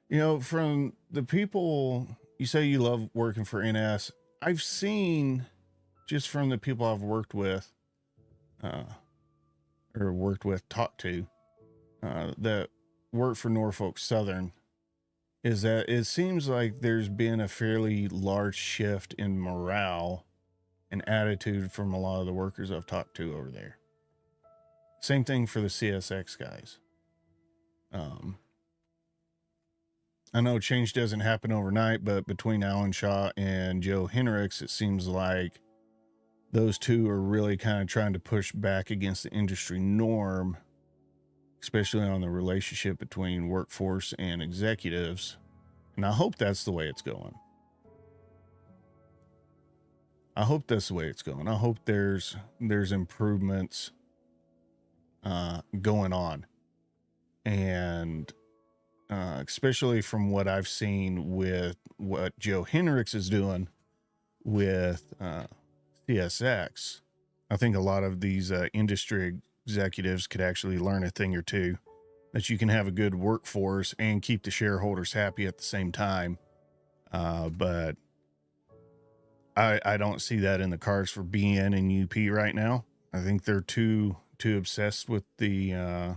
You know, from the people, you say you love working for NS. I've seen, just from the people I've worked with, talked to, that work for Norfolk Southern, is that it seems like there's been a fairly large shift in morale and attitude from a lot of the workers I've talked to over there. Same thing for the CSX guys. I know change doesn't happen overnight, but between Alan Shaw and Joe Henricks, it seems like those two are really kind of trying to push back against the industry norm, especially on the relationship between workforce and executives. And I hope that's the way it's going. I hope there's improvements going on. And especially from what I've seen with what Joe Henricks is doing with CSX, I think a lot of these industry executives could actually learn a thing or two, that you can have a good workforce and keep the shareholders happy at the same time. But I don't see that in the cards for BN and UP right now. I think they're too obsessed with the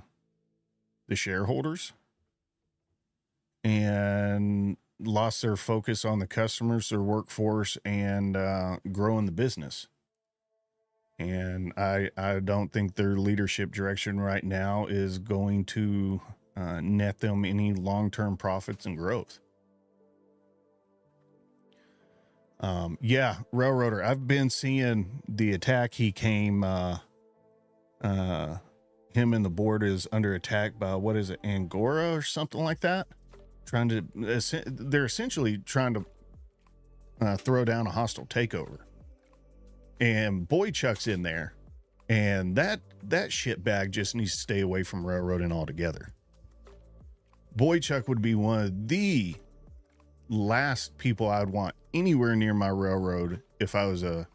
shareholders and lost their focus on the customers, their workforce, and growing the business. And I don't think their leadership direction right now is going to net them any long-term profits and growth. Yeah, Railroader, I've been seeing the attack. He came, him and the board is under attack by, what is it, Angora or something like that? They're essentially trying to throw down a hostile takeover. And Boychuk's in there, and that shitbag just needs to stay away from railroading altogether. Boychuk would be one of the last people I'd want anywhere near my railroad if I was a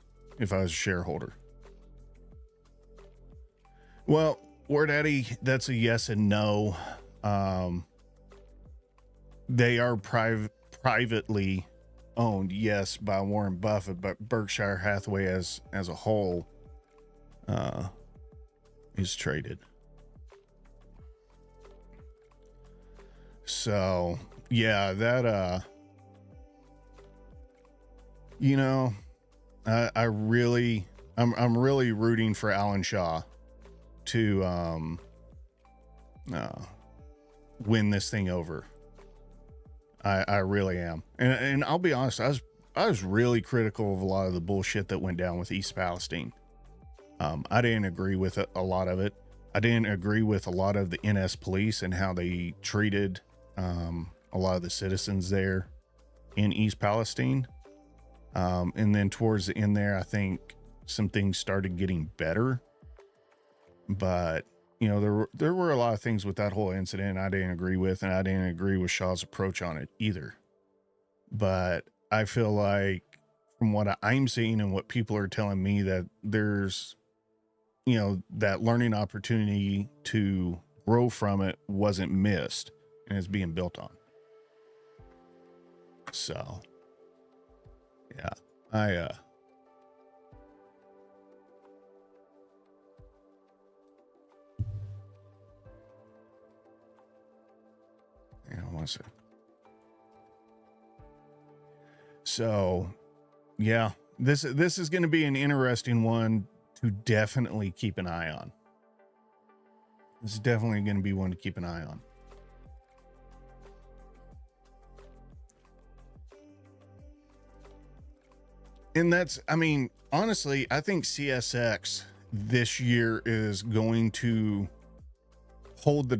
shareholder. Well, Ward Eddie, that's a yes and no. They are privately owned, yes, by Warren Buffett, but Berkshire Hathaway as a whole is traded. So yeah, that you know, I'm really rooting for Alan Shaw to win this thing over. I really am. And I'll be honest, I was really critical of a lot of the bullshit that went down with East Palestine. I didn't agree with a lot of it. I didn't agree with a lot of the NS police and how they treated a lot of the citizens there in East Palestine. And then towards the end there, I think some things started getting better. But you know, there were a lot of things with that whole incident I didn't agree with, and I didn't agree with Shaw's approach on it either. But I feel like from what I'm seeing and what people are telling me, that there's, you know, that learning opportunity to grow from it wasn't missed and is being built on. So yeah, say. So, yeah, this is going to be an interesting one to definitely keep an eye on. This is definitely going to be one to keep an eye on. And that's, I mean, honestly, I think CSX this year is going to hold the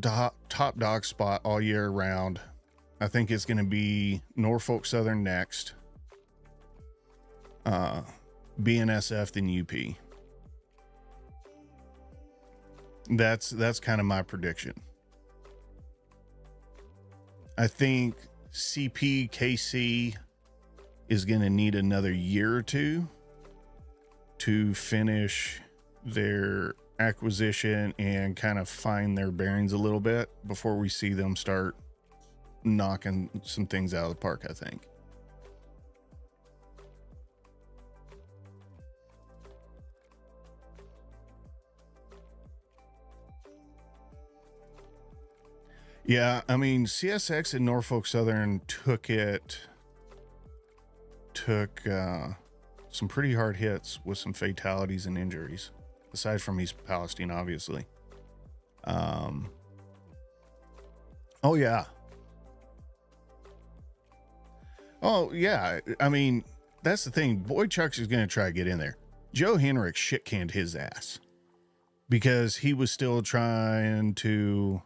top dog spot all year round. I think it's going to be Norfolk Southern next, BNSF, then UP. That's kind of my prediction. I think CPKC is going to need another year or two to finish their acquisition and kind of find their bearings a little bit before we see them start knocking some things out of the park, I think. Yeah, I mean, CSX and Norfolk Southern took some pretty hard hits with some fatalities and injuries, aside from East Palestine, obviously. Oh yeah. Oh yeah. I mean, that's the thing. Boyd Chucks is going to try to get in there. Joe Henrik shit canned his ass because he was still trying to,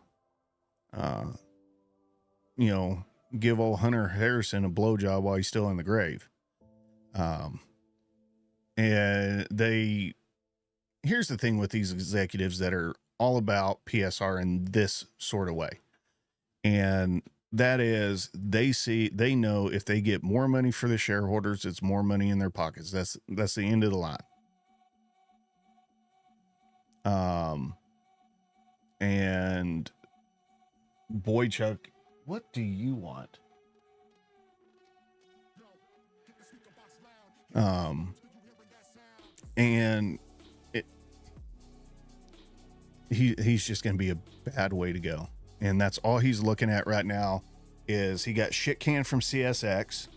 give old Hunter Harrison a blowjob while he's still in the grave. And here's the thing with these executives that are all about PSR in this sort of way. And that is, they know if they get more money for the shareholders, it's more money in their pockets. That's the end of the line. And Boychuk, what do you want? And he's just going to be a bad way to go. And that's all he's looking at right now is he got shit canned from CSX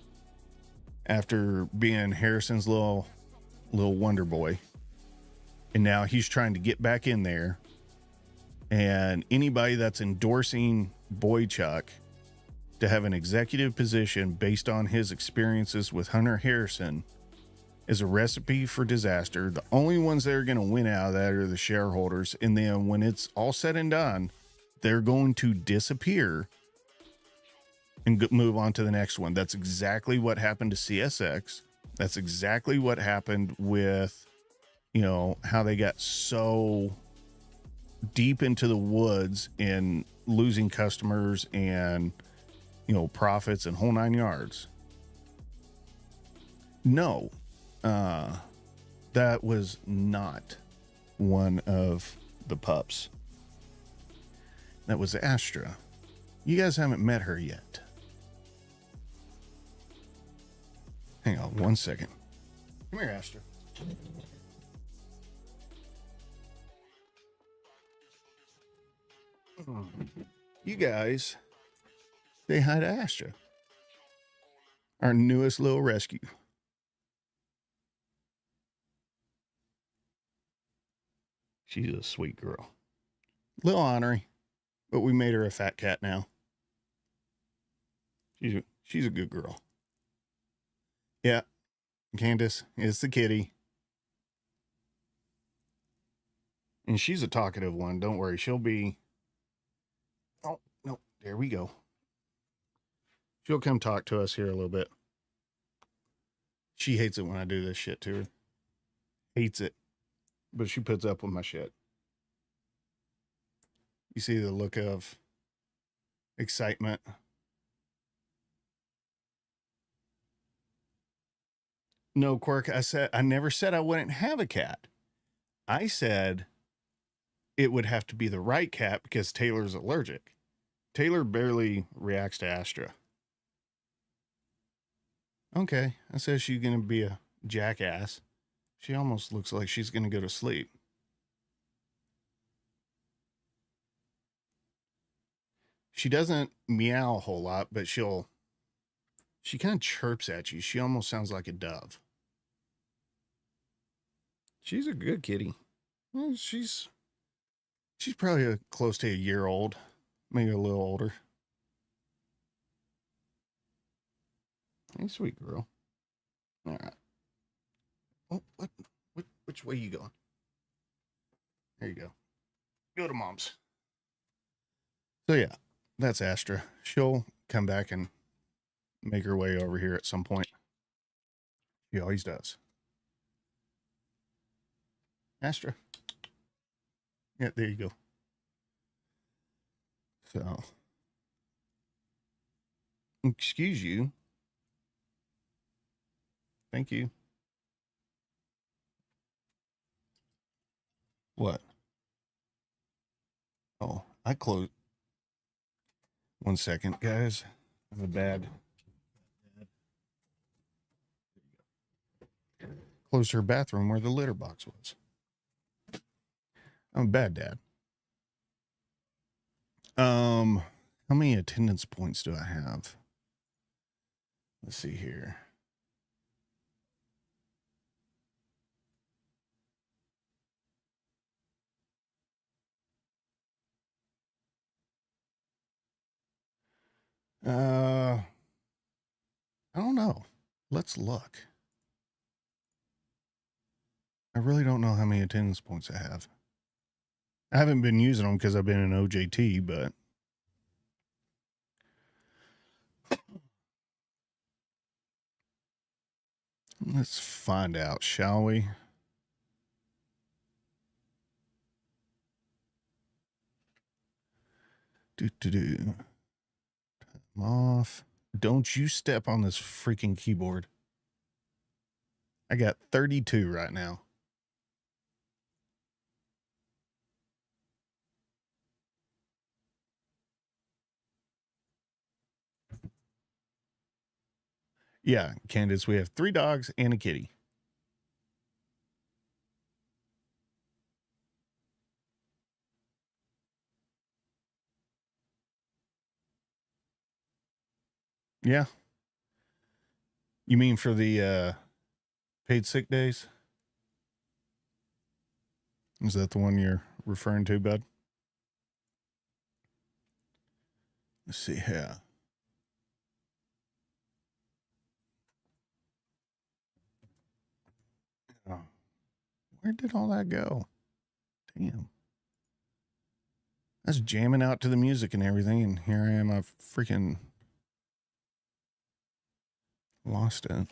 after being Harrison's little wonder boy. And now he's trying to get back in there. And anybody that's endorsing Boychuk to have an executive position based on his experiences with Hunter Harrison is a recipe for disaster. The only ones that are going to win out of that are the shareholders. And then when it's all said and done, they're going to disappear and move on to the next one. That's exactly what happened to CSX. That's exactly what happened with, how they got so deep into the woods in losing customers and, profits and whole 9 yards. No, that was not one of the pups. That was Astra. You guys haven't met her yet. Hang on 1 second. Come here, Astra. You guys say hi to Astra, our newest little rescue. She's a sweet girl. Little ornery, but we made her a fat cat now. She's a good girl. Yeah, Candace is the kitty. And she's a talkative one. Don't worry. She'll be... Oh, no. There we go. She'll come talk to us here a little bit. She hates it when I do this shit to her. Hates it. But she puts up with my shit. You see the look of excitement. No, Quirk, I never said I wouldn't have a cat. I said it would have to be the right cat because Taylor's allergic. Taylor barely reacts to Astra. Okay, I said she's going to be a jackass. She almost looks like she's going to go to sleep. She doesn't meow a whole lot, but she kind of chirps at you. She almost sounds like a dove. She's a good kitty. Well, she's probably close to a year old, maybe a little older. Hey, sweet girl. All right. Oh, which way you going? There you go. Go to mom's. So yeah, that's Astra. She'll come back and make her way over here at some point. She always does. Astra. Yeah, there you go. So, excuse you. Thank you. What? Oh, I closed. 1 second, guys. I have a bad. Closed her bathroom where the litter box was. I'm a bad dad. How many attendance points do I have? Let's see here. I don't know. Let's look. I really don't know how many attendance points I have. I haven't been using them because I've been in OJT, but let's find out, shall we? Time off. Don't you step on this freaking keyboard. I got 32 right now. Yeah, Candace, we have 3 dogs and a kitty. Yeah. You mean for the paid sick days? Is that the one you're referring to, bud? Let's see here. Oh, where did all that go? Damn. I was jamming out to the music and everything, and here I am, I've freaking lost it.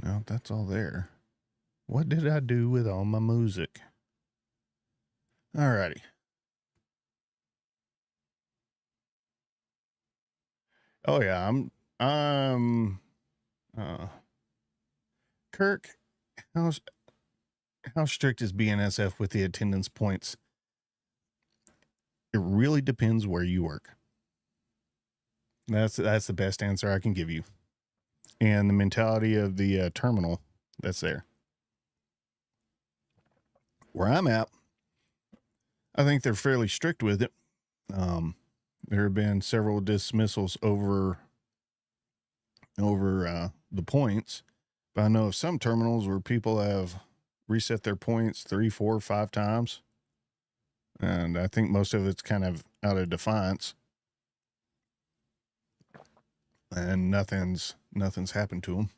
No, that's all there. What did I do with all my music? Alrighty. Oh yeah, Kirk, how strict is BNSF with the attendance points? It really depends where you work. That's the best answer I can give you. And the mentality of the terminal that's there. Where I'm at, I think they're fairly strict with it. There have been several dismissals over the points, but I know of some terminals where people have reset their points 3, 4, 5 times, and I think most of it's kind of out of defiance, and nothing's happened to them.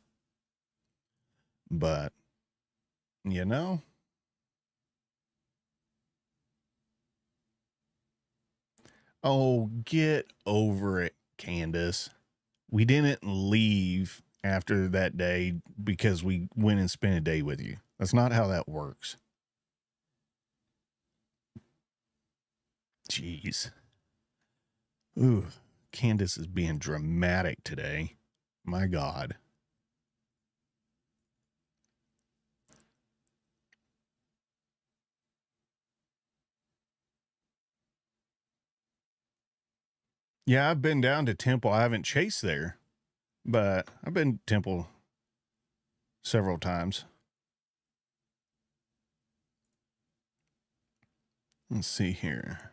But you know, oh, get over it, Candace. We didn't leave after that day because we went and spent a day with you. That's not how that works. Jeez. Ooh, Candace is being dramatic today. My God. Yeah, I've been down to Temple. I haven't chased there, but I've been to Temple several times. Let's see here.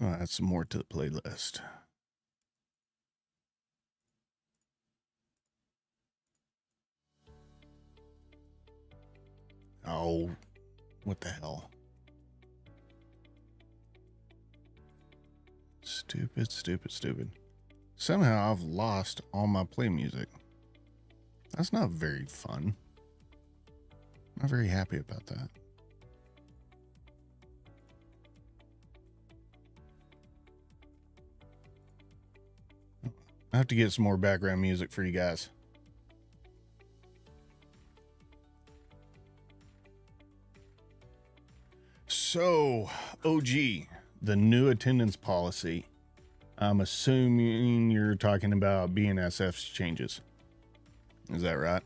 I'll add some more to the playlist. Oh, what the hell? Stupid, stupid, stupid. Somehow I've lost all my play music. That's not very fun. I'm not very happy about that. I have to get some more background music for you guys. So, OG, the new attendance policy. I'm assuming you're talking about BNSF's changes. Is that right?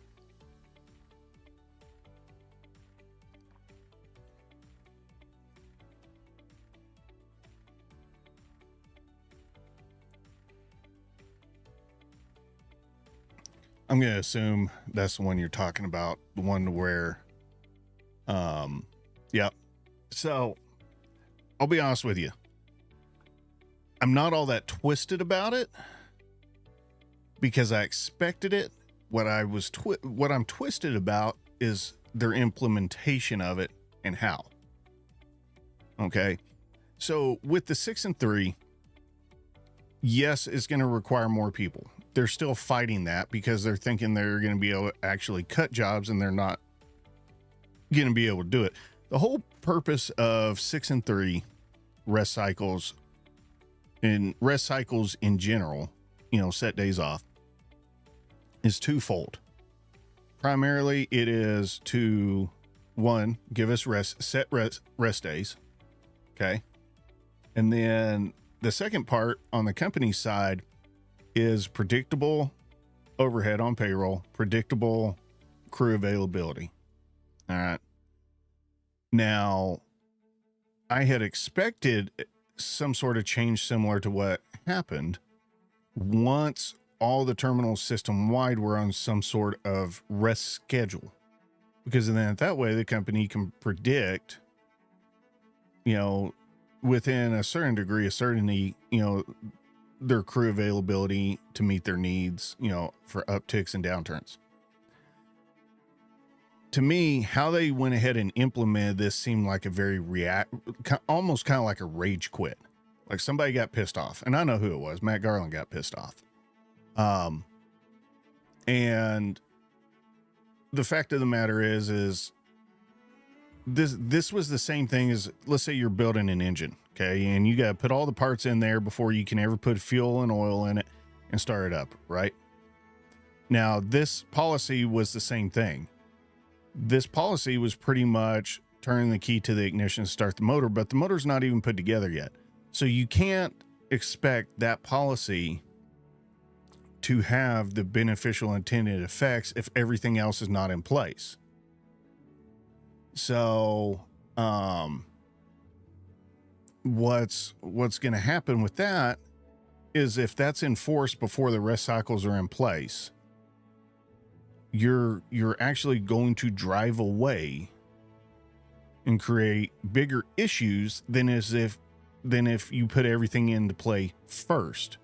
I'm going to assume that's the one you're talking about. The one where, yeah. So I'll be honest with you. I'm not all that twisted about it because I expected it. What I'm twisted about is their implementation of it and how. Okay. So with the 6 and 3, yes, it's going to require more people. They're still fighting that because they're thinking they're going to be able to actually cut jobs and they're not going to be able to do it. The whole purpose of 6 and 3 rest cycles and rest cycles in general, set days off, is twofold. Primarily, it is to, one, give us set rest days. Okay. And then the second part on the company side is predictable overhead on payroll, predictable crew availability. All right. Now, I had expected some sort of change similar to what happened once all the terminals system wide were on some sort of rest schedule, because then that way the company can predict, within a certain degree of certainty, their crew availability to meet their needs, for upticks and downturns. To me, how they went ahead and implemented this seemed like a very almost kind of like a rage quit. Like somebody got pissed off, and I know who it was. Matt Garland got pissed off. And the fact of the matter is this was the same thing as, let's say you're building an engine, okay? And you got to put all the parts in there before you can ever put fuel and oil in it and start it up, right? Now, this policy was the same thing. This policy was pretty much turning the key to the ignition to start the motor, but the motor's not even put together yet. So you can't expect that policy to have the beneficial intended effects if everything else is not in place. So, what's going to happen with that is if that's enforced before the rest cycles are in place, you're actually going to drive away and create bigger issues than if you put everything into play first.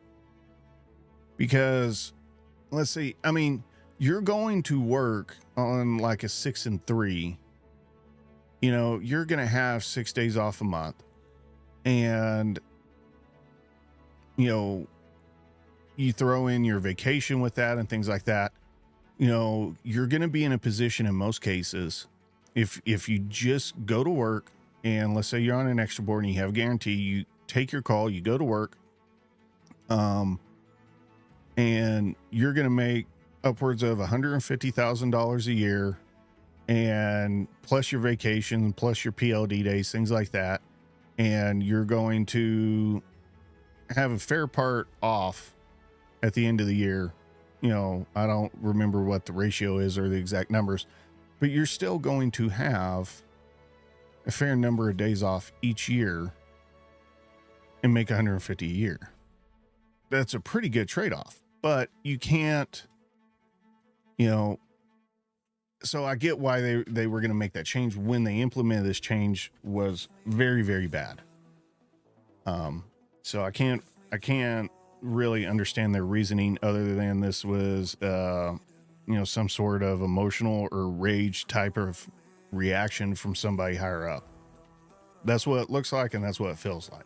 Because let's see, I mean, you're going to work on like a 6 and 3, you're going to have 6 days off a month, and you throw in your vacation with that and things like that. You're going to be in a position in most cases, if you just go to work, and let's say you're on an extra board and you have a guarantee, you take your call, you go to work, and you're going to make upwards of $150,000 a year, and plus your vacation, plus your PLD days, things like that. And you're going to have a fair part off at the end of the year. I don't remember what the ratio is or the exact numbers, but you're still going to have a fair number of days off each year and make $150 a year. that's a pretty good trade-off, but you can't, you know, so I get why they were going to make that change. When they implemented this change was very, very bad. So I can't really understand their reasoning other than this was, you know, some sort of emotional or rage type of reaction from somebody higher up. That's what it looks like, and that's what it feels like.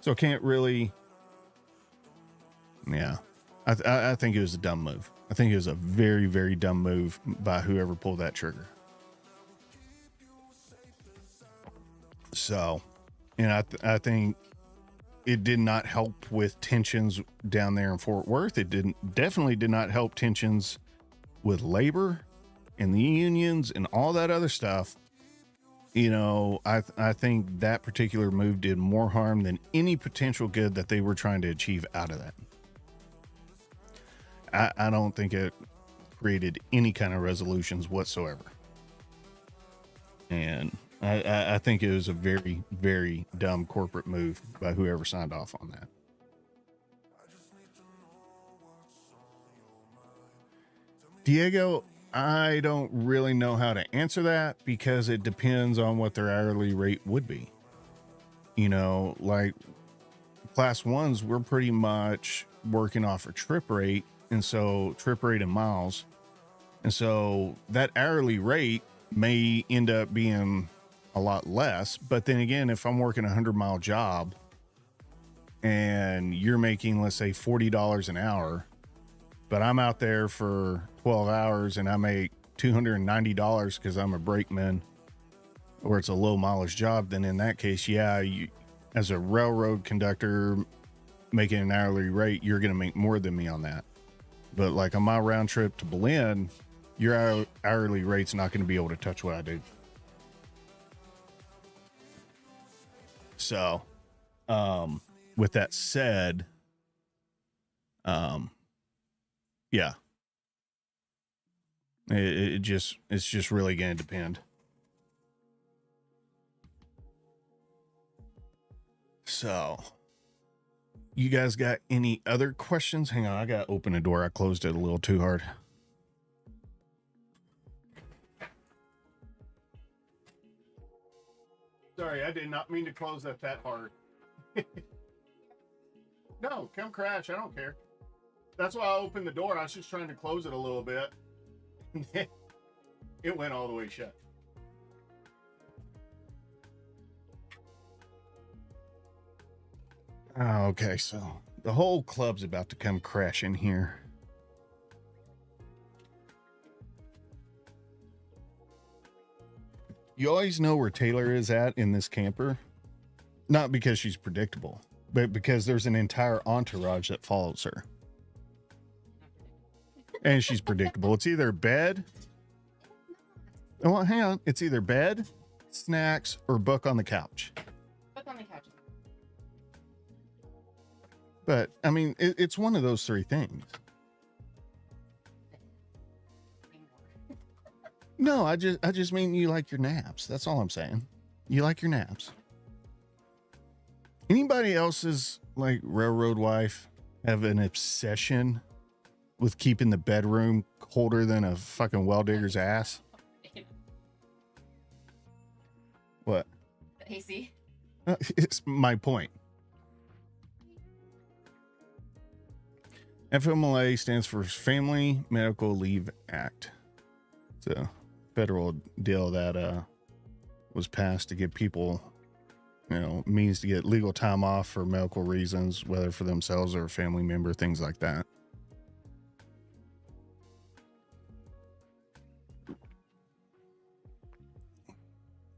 So can't really, yeah. I think it was a dumb move. I think it was a very, very dumb move by whoever pulled that trigger. So, and I think it did not help with tensions down there in Fort Worth. It definitely did not help tensions with labor and the unions and all that other stuff. You know, I think that particular move did more harm than any potential good that they were trying to achieve out of that. I don't think it created any kind of resolutions whatsoever. And I think it was a very, very dumb corporate move by whoever signed off on that. Diego, I don't really know how to answer that because it depends on what their hourly rate would be. You know, like class ones, we're pretty much working off a trip rate. And so trip rate in miles. And so that hourly rate may end up being a lot less. But then again, if I'm working a 100-mile job and you're making, let's say, $40 an hour, but I'm out there for 12 hours and I make $290 because I'm a brakeman or it's a low mileage job, then in that case, yeah, you, as a railroad conductor making an hourly rate, you're going to make more than me on that. But like on my round trip to Berlin, your hourly rate's not going to be able to touch what I do. So, with that said, yeah, it's just really going to depend. So, you guys got any other questions? Hang on, I got to open a door. I closed it a little too hard. Sorry, I did not mean to close that hard. No, come crash. I don't care. That's why I opened the door. I was just trying to close it a little bit. It went all the way shut. Okay, so the whole club's about to come crashing here. You always know where Taylor is at in this camper. Not because she's predictable, but because there's an entire entourage that follows her. And she's predictable. It's either bed. Well, hang on. It's either bed, snacks, or book on the couch. Book on the couch. But I mean, it's one of those three things. No, I just mean you like your naps. That's all I'm saying. You like your naps. Anybody else's like railroad wife have an obsession with keeping the bedroom colder than a fucking well digger's ass? What? AC. It's my point. FMLA stands for Family Medical Leave Act. It's a federal deal that was passed to give people, you know, means to get legal time off for medical reasons, whether for themselves or a family member, things like that.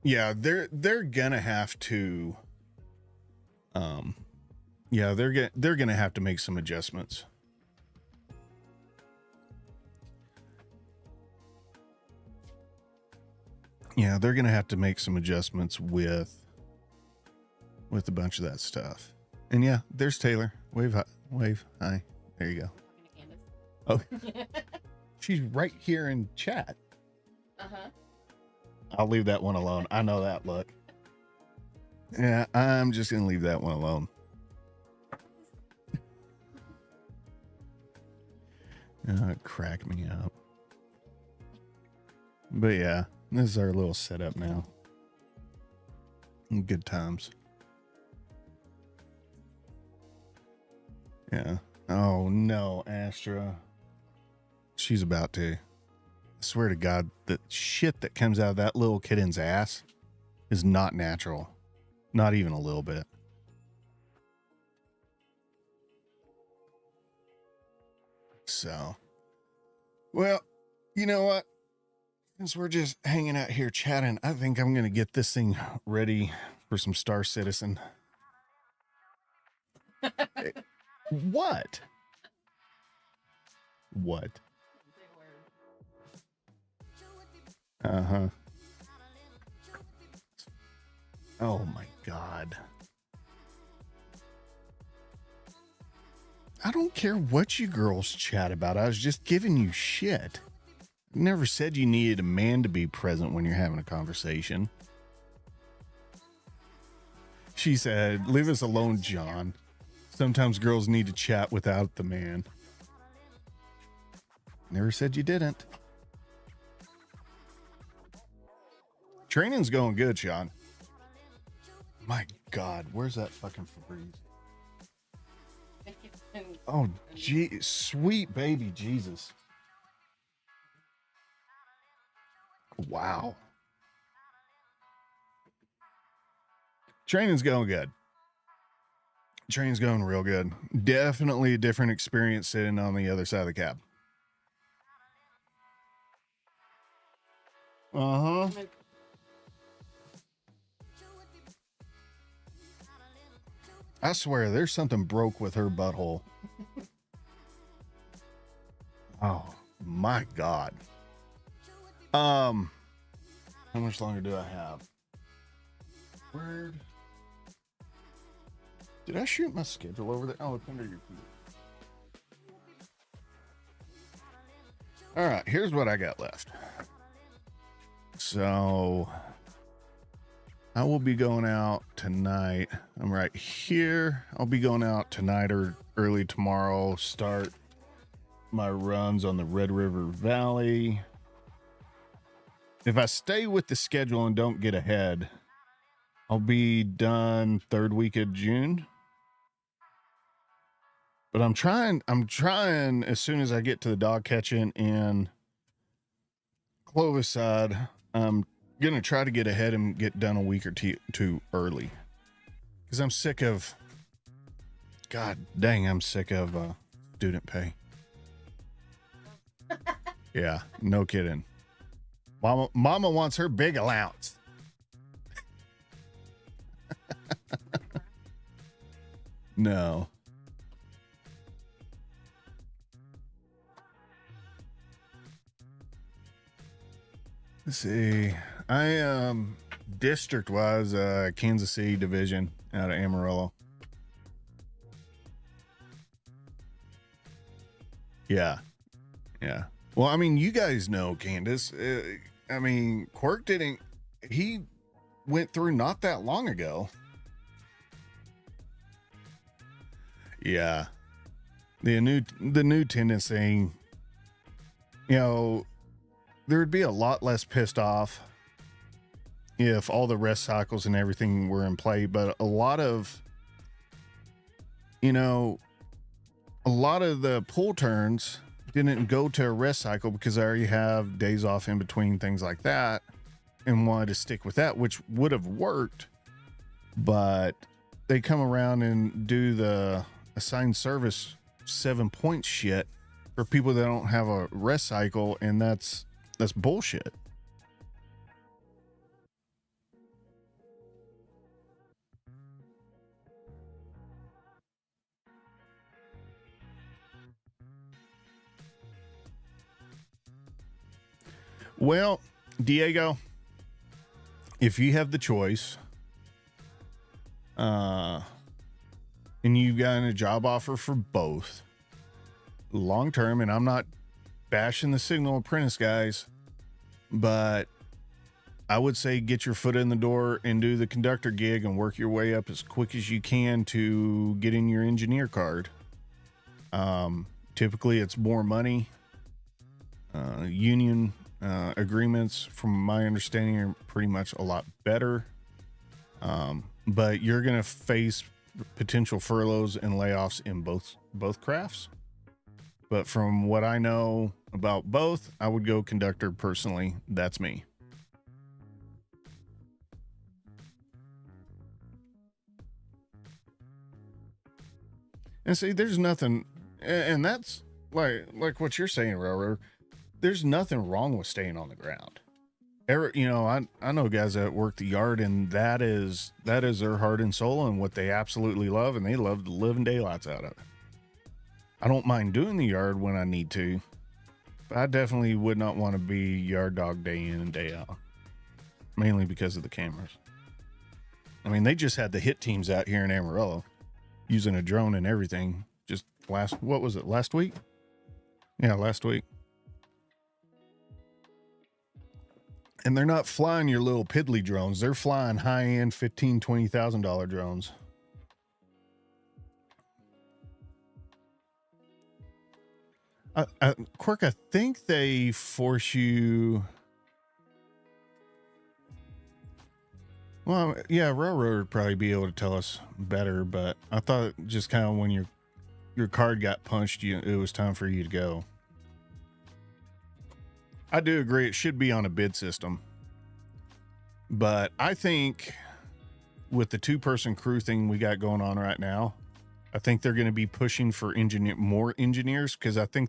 Yeah, they're gonna have to they're gonna have to make some adjustments. Yeah, they're gonna have to make some adjustments with a bunch of that stuff. And yeah, there's Taylor. Wave hi. There you go. Oh, she's right here in chat. Uh-huh. I'll leave that one alone. I know that look. Yeah, I'm just gonna leave that one alone. Crack me up. But yeah, this is our little setup now. Good times. Yeah. Oh no, Astra. She's about to. I swear to God, the shit that comes out of that little kitten's ass is not natural. Not even a little bit. So, well, you know what? Since we're just hanging out here chatting, I think I'm going to get this thing ready for some Star Citizen. Hey, what? What? Uh-huh. Oh my God. I don't care what you girls chat about. I was just giving you shit. Never said you needed a man to be present when you're having a conversation. She said, leave us alone, John. Sometimes girls need to chat without the man. Never said you didn't. Training's going good, Sean. My God, where's that fucking Febreze? Oh, gee, sweet baby Jesus. Wow. Training's going good. Training's going real good. Definitely a different experience sitting on the other side of the cab. Uh-huh. I swear there's something broke with her butthole. Oh my God. How much longer do I have? Where did I shoot my schedule over there? Oh, it's under your feet. All right, here's what I got left. So I will be going out tonight. I'm right here. I'll be going out tonight or early tomorrow. Start my runs on the Red River Valley. If I stay with the schedule and don't get ahead, I'll be done third week of June. But I'm trying as soon as I get to the dog catching in Clovis side, I'm going to try to get ahead and get done a week or two early. Because I'm sick of, God dang, I'm sick of student pay. Yeah, no kidding. Mama wants her big allowance. No. Let's see. I district wise, Kansas City division out of Amarillo. Yeah. Yeah. Well, I mean, you guys know Candace. I mean, Quirk he went through not that long ago. Yeah. The new tendency, you know, there would be a lot less pissed off if all the rest cycles and everything were in play, but a lot of the pull turns didn't go to a rest cycle because I already have days off in between, things like that, and wanted to stick with that, which would have worked, but they come around and do the assigned service 7 point shit for people that don't have a rest cycle, and that's bullshit. Well, Diego, if you have the choice, and you've gotten a job offer for both long term, and I'm not bashing the Signal Apprentice guys, but I would say get your foot in the door and do the conductor gig and work your way up as quick as you can to get in your engineer card. Typically it's more money Union agreements, from my understanding, are pretty much a lot better. But you're going to face potential furloughs and layoffs in both crafts. But from what I know about both, I would go conductor personally. That's me. And see, there's nothing, and that's like what you're saying, Railroad. There's nothing wrong with staying on the ground. You know, I know guys that work the yard, and that is their heart and soul and what they absolutely love, and they love the living daylights out of it. I don't mind doing the yard when I need to, but I definitely would not want to be yard dog day in and day out, mainly because of the cameras. I mean, they just had the hit teams out here in Amarillo using a drone and everything. Just last week? Yeah, last week. And they're not flying your little piddly drones. They're flying high-end $15,000, $20,000 drones. Quirk, I think they force you... Well, yeah, Railroad would probably be able to tell us better, but I thought just kind of when your card got punched, it was time for you to go. I do agree it should be on a bid system. But I think with the two-person crew thing we got going on right now, I think they're going to be pushing for more engineers, because I think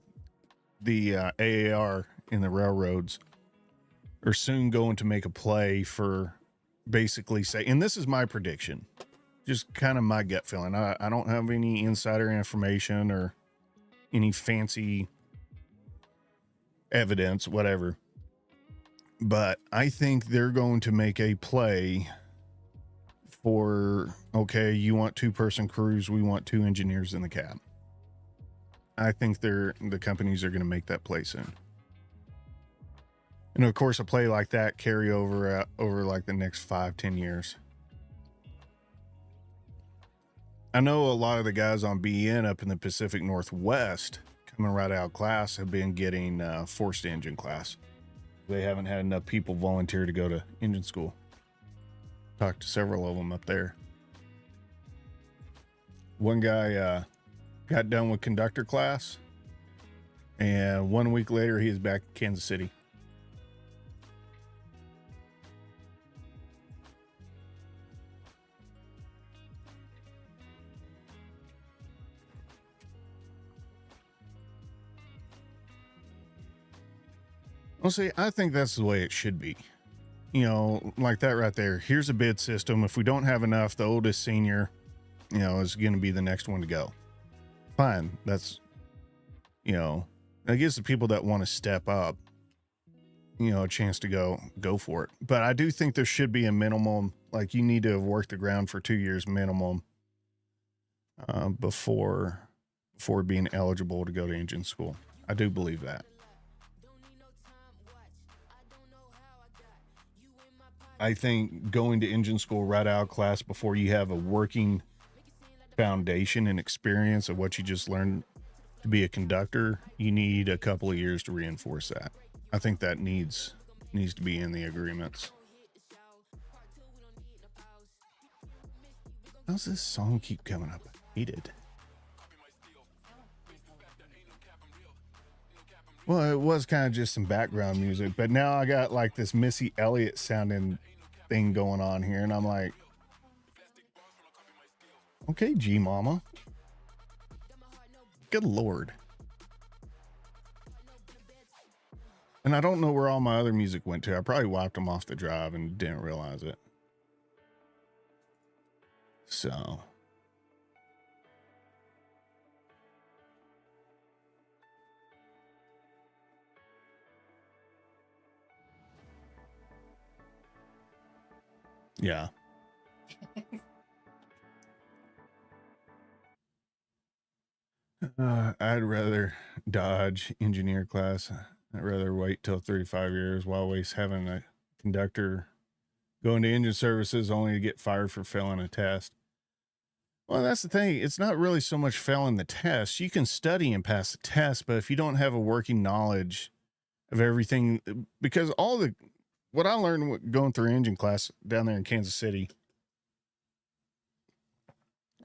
the AAR in the railroads are soon going to make a play for basically say, and this is my prediction, just kind of my gut feeling. I don't have any insider information or any fancy evidence, whatever. But I think they're going to make a play for, okay, you want two-person crews, we want two engineers in the cab. I think the companies are going to make that play soon. And of course, a play like that carry over like the next 5-10 years. I know a lot of the guys on BN up in the Pacific Northwest coming right out of class have been getting forced engine class. They haven't had enough people volunteer to go to engine school. Talked to several of them up there. One guy got done with conductor class, and 1 week later he is back in Kansas City. Well, see, I think that's the way it should be. You know, like that right there. Here's a bid system. If we don't have enough, the oldest senior, you know, is going to be the next one to go. Fine. That's, you know, that gives the people that want to step up, you know, a chance to go for it. But I do think there should be a minimum, like you need to have worked the ground for 2 years minimum before being eligible to go to engine school. I do believe that. I think going to engine school right out of class before you have a working foundation and experience of what you just learned to be a conductor, you need a couple of years to reinforce that. I think that needs to be in the agreements. How's this song keep coming up? I hate it. Well, it was kind of just some background music, but now I got like this Missy Elliott sounding thing going on here, and I'm like, okay, G Mama. Good Lord. And I don't know where all my other music went to. I probably wiped them off the drive and didn't realize it. So. Yeah. I'd rather dodge engineer class. I'd rather wait till 35 years while waste having a conductor go into engine services only to get fired for failing a test. Well, that's the thing. It's not really so much failing the test. You can study and pass the test, but if you don't have a working knowledge of everything, because what I learned going through engine class down there in Kansas City,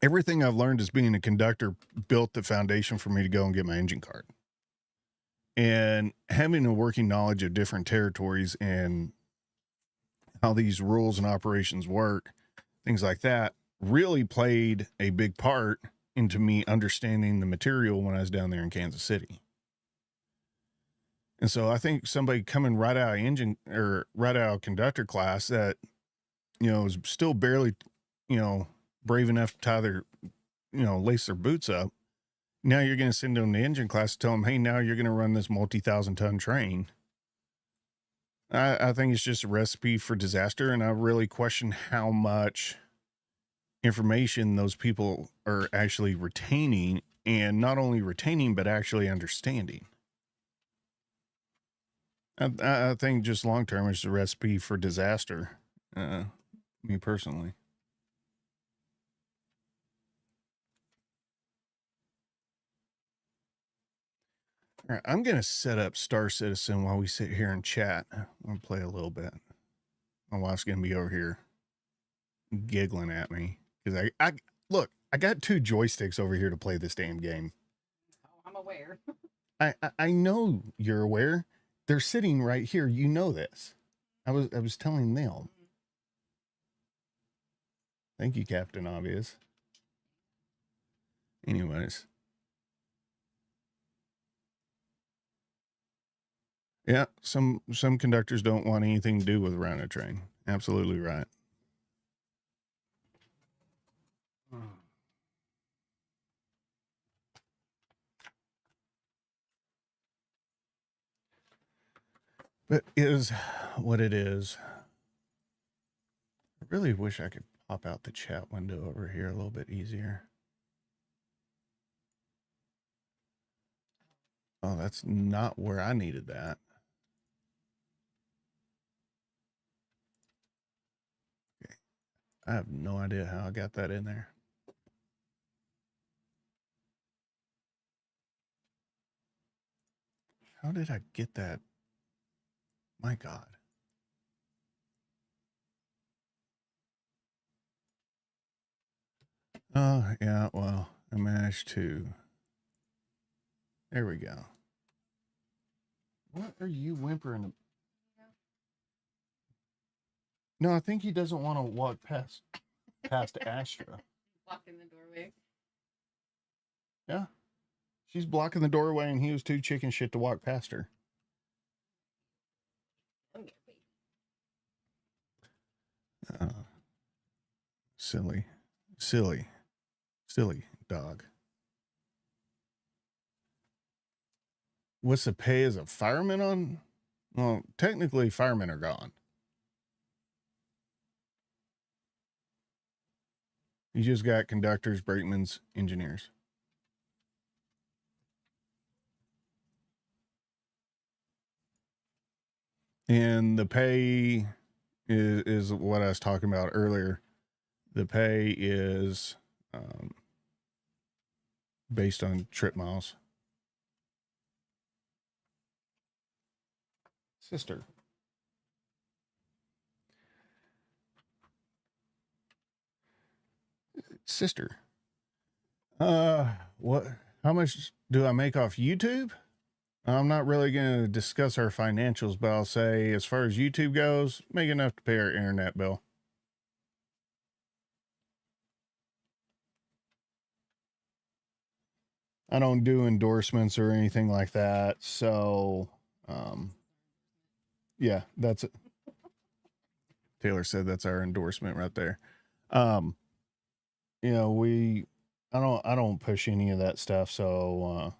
everything I've learned as being a conductor built the foundation for me to go and get my engine card. And having a working knowledge of different territories and how these rules and operations work, things like that, really played a big part into me understanding the material when I was down there in Kansas City. And so I think somebody coming right out of conductor class that, is still barely, brave enough to tie their, lace their boots up. Now you're going to send them to engine class to tell them, hey, now you're going to run this multi-thousand-ton train. I think it's just a recipe for disaster. And I really question how much information those people are actually retaining, and not only retaining, but actually understanding. I think just long term it's a recipe for disaster. Me personally. All right, I'm gonna set up Star Citizen while we sit here and chat. I'm gonna play a little bit. My wife's gonna be over here giggling at me because I look. I got 2 joysticks over here to play this damn game. Oh, I'm aware. I know you're aware. They're sitting right here. You know this. I was telling them. Thank you, Captain Obvious. Anyways. Yeah, some conductors don't want anything to do with running a train. Absolutely right. But it is what it is. I really wish I could pop out the chat window over here a little bit easier. Oh, that's not where I needed that. Okay. I have no idea how I got that in there. How did I get that? My God. Oh, yeah, well, I managed to. There we go. What are you whimpering? No, I think he doesn't want to walk past Astra. Blocking the doorway. Yeah. She's blocking the doorway and he was too chicken shit to walk past her. Silly dog. What's the pay as a fireman on? Well, technically firemen are gone. You just got conductors, brakemen, engineers. And the pay is what I was talking about earlier. The pay is based on trip miles. Sister. What? How much do I make off YouTube? I'm not really going to discuss our financials, but I'll say as far as YouTube goes, make enough to pay our internet bill. I don't do endorsements or anything like that. So, yeah, that's it. Taylor said that's our endorsement right there. You know, I don't push any of that stuff. So,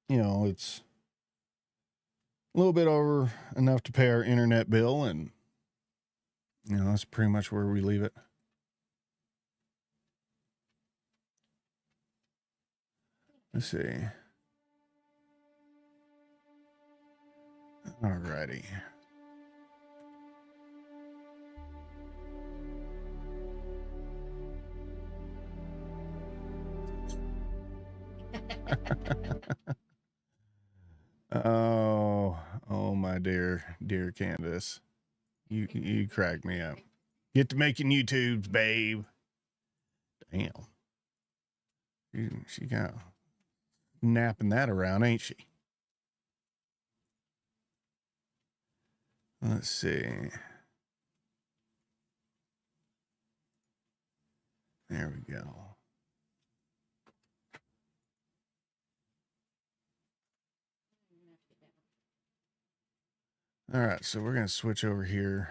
you know, it's a little bit over enough to pay our internet bill, and you know, that's pretty much where we leave it. Let's see. Alrighty. Oh, there, dear Candace. You crack me up. Get to making YouTubes, babe. Damn. She got napping that around, ain't she? Let's see. There we go. All right, so we're going to switch over here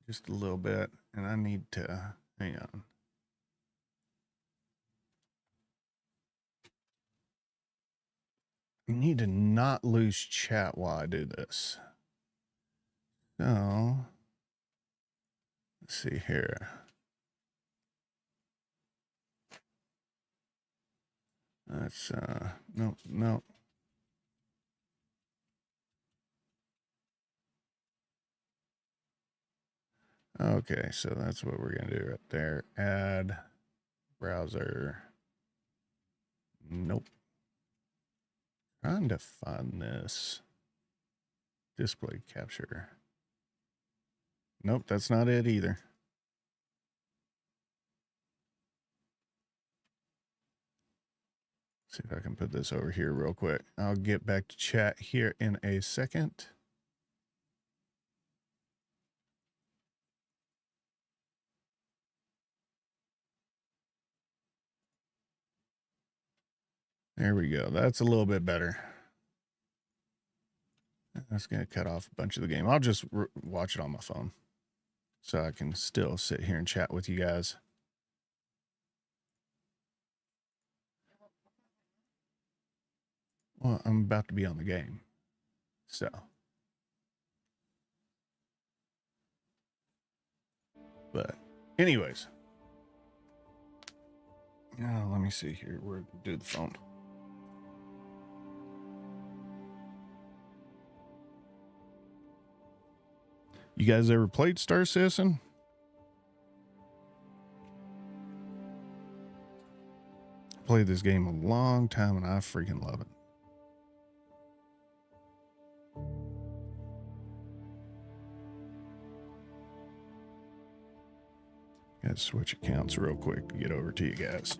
just a little bit, and I need to, hang on. I need to not lose chat while I do this. So, let's see here. That's, nope. Okay, so that's what we're going to do right there. Add browser. Nope. Trying to find this. Display capture. Nope, that's not it either. See if I can put this over here real quick. I'll get back to chat here in a second. There we go. That's a little bit better. That's going to cut off a bunch of the game. I'll just watch it on my phone so I can still sit here and chat with you guys. Well, I'm about to be on the game. So. But anyways. Let me see here. Where do the phone? You guys ever played Star Citizen? Played this game a long time and I freaking love it. Gotta switch accounts real quick to get over to you guys.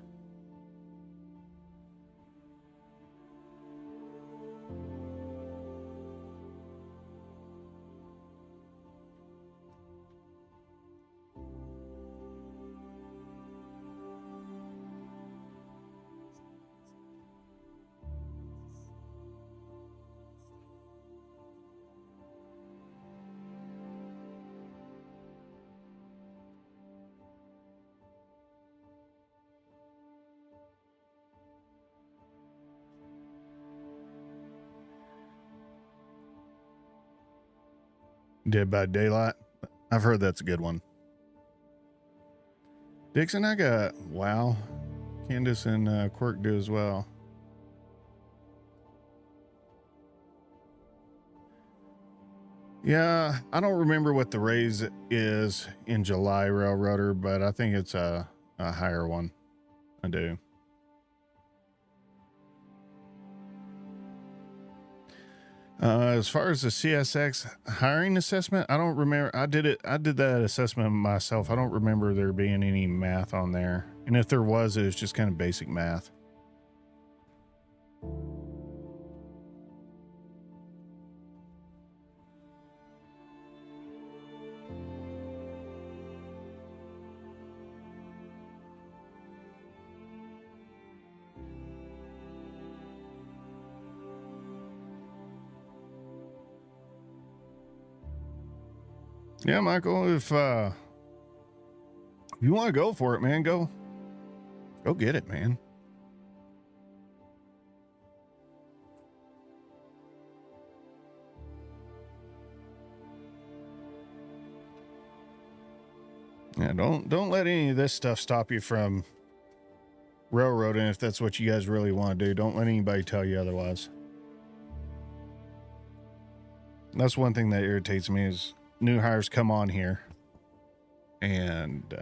Dead by Daylight. I've heard that's a good one. Dixon, I got WoW. Candace and Quirk do as well. Yeah, I don't remember what the raise is in July, Railroader, but I think it's a higher one. I do. As far as the CSX hiring assessment, I don't remember. I did that assessment myself. I don't remember there being any math on there. And if there was, it was just kind of basic math. Yeah, Michael, if you want to go for it, man, go get it, man. Yeah, don't let any of this stuff stop you from railroading if that's what you guys really want to do. Don't let anybody tell you otherwise. That's one thing that irritates me is new hires come on here and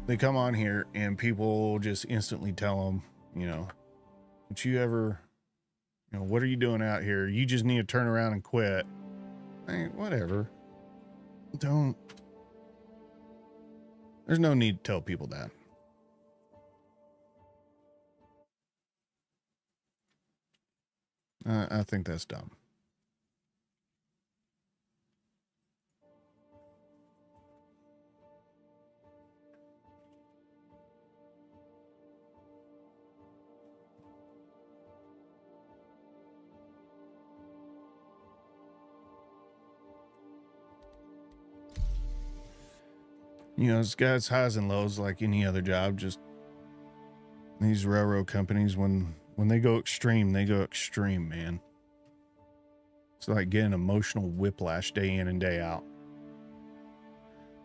they come on here and people just instantly tell them, you know, don't you ever You know, what are you doing out here? You just need to turn around and quit. Hey, whatever. Don't. There's no need to tell people that. I think that's dumb. You know, it's got its highs and lows like any other job. Just these railroad companies, when they go extreme, man. It's like getting emotional whiplash day in and day out.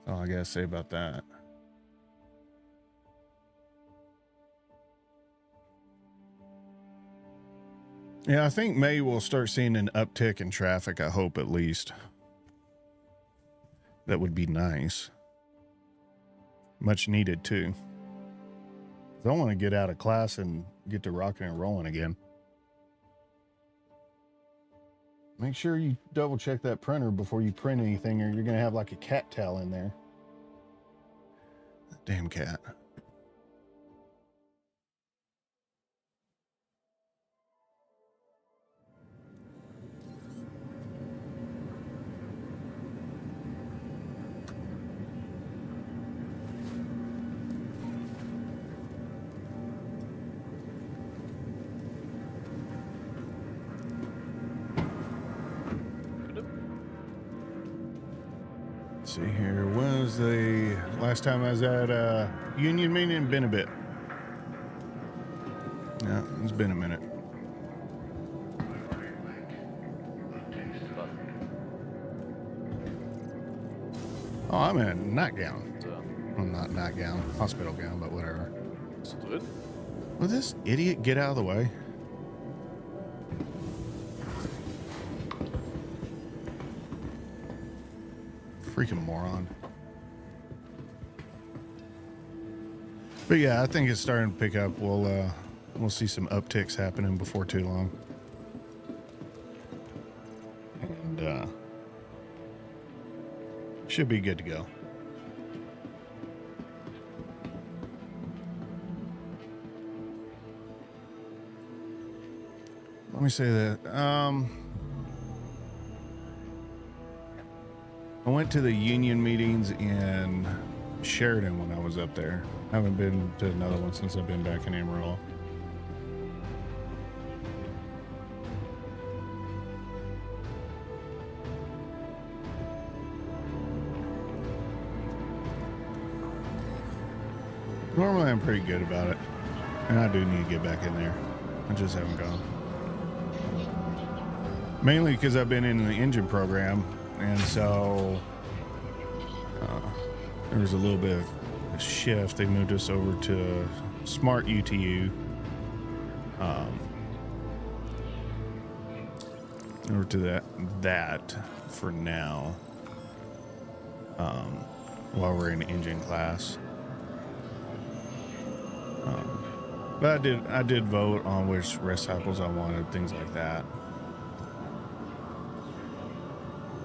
That's all I gotta say about that. Yeah, I think May we'll start seeing an uptick in traffic, I hope at least. That would be nice. Much needed too. I want to get out of class and get to rocking and rolling again. Make sure you double check that printer before you print anything, or you're going to have like a cat tail in there. That damn cat. Let's see here. When was the last time I was at a union meeting? Been a bit. Yeah, it's been a minute. Oh, I'm in a nightgown. Well, not nightgown, hospital gown, but whatever. Will this idiot get out of the way? Freaking moron. But yeah, I think it's starting to pick up. We'll see some upticks happening before too long. And should be good to go. Let me say that. I went to the union meetings in Sheridan when I was up there. I haven't been to another one since I've been back in Amarillo. Normally I'm pretty good about it, and I do need to get back in there. I just haven't gone. Mainly because I've been in the engine program, and so there was a little bit of a shift. They moved us over to Smart UTU. Over to that for now. While we're in engine class. But I did vote on which rest cycles I wanted, things like that.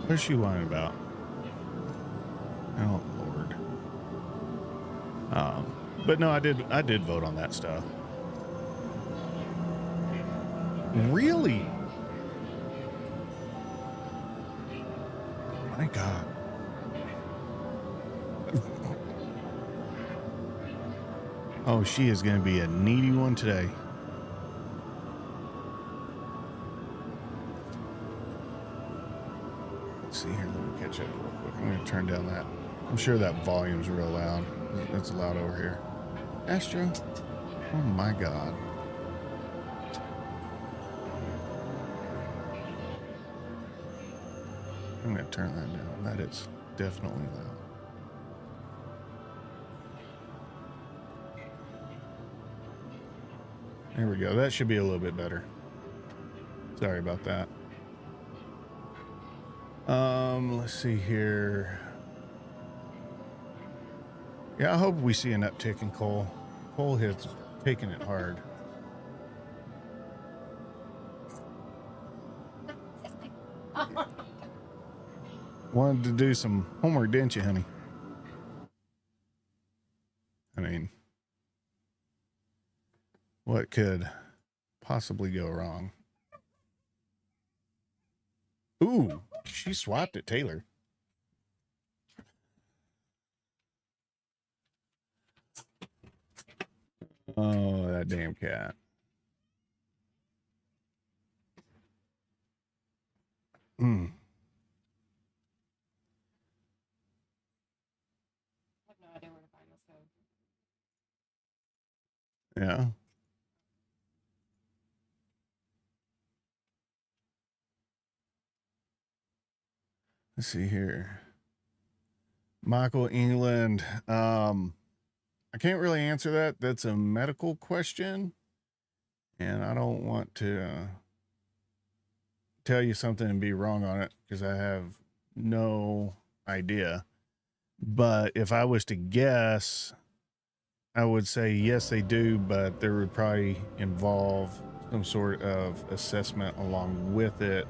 What's she whining about? Oh Lord. But no, I did vote on that stuff. Really? My God. Oh, she is going to be a needy one today. Let's see here. Let me catch up real quick. I'm going to turn down that. I'm sure that volume's real loud. It's loud over here. Astro. Oh my God. I'm going to turn that down. That is definitely loud. There we go. That should be a little bit better. Sorry about that. Let's see here. Yeah, I hope we see an uptick in coal. Coal hits taking it hard. Wanted to do some homework, didn't you, honey? I mean, what could possibly go wrong? Ooh, she swiped at Taylor. Oh, that damn cat. Mm. I have no idea where to find this code. Yeah. Let's see here. Michael England. I can't really answer that. That's a medical question. And I don't want to tell you something and be wrong on it because I have no idea. But if I was to guess, I would say yes, they do, but there would probably involve some sort of assessment along with it,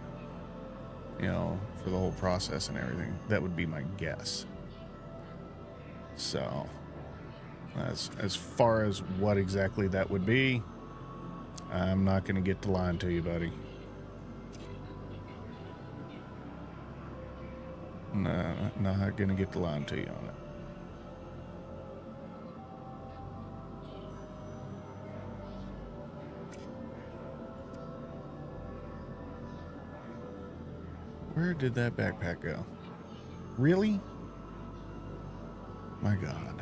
you know, for the whole process and everything. That would be my guess. So, as far as what exactly that would be, I'm not going to get to lying to you, buddy. No, not going to get to lying to you on it. Where did that backpack go? Really? My God.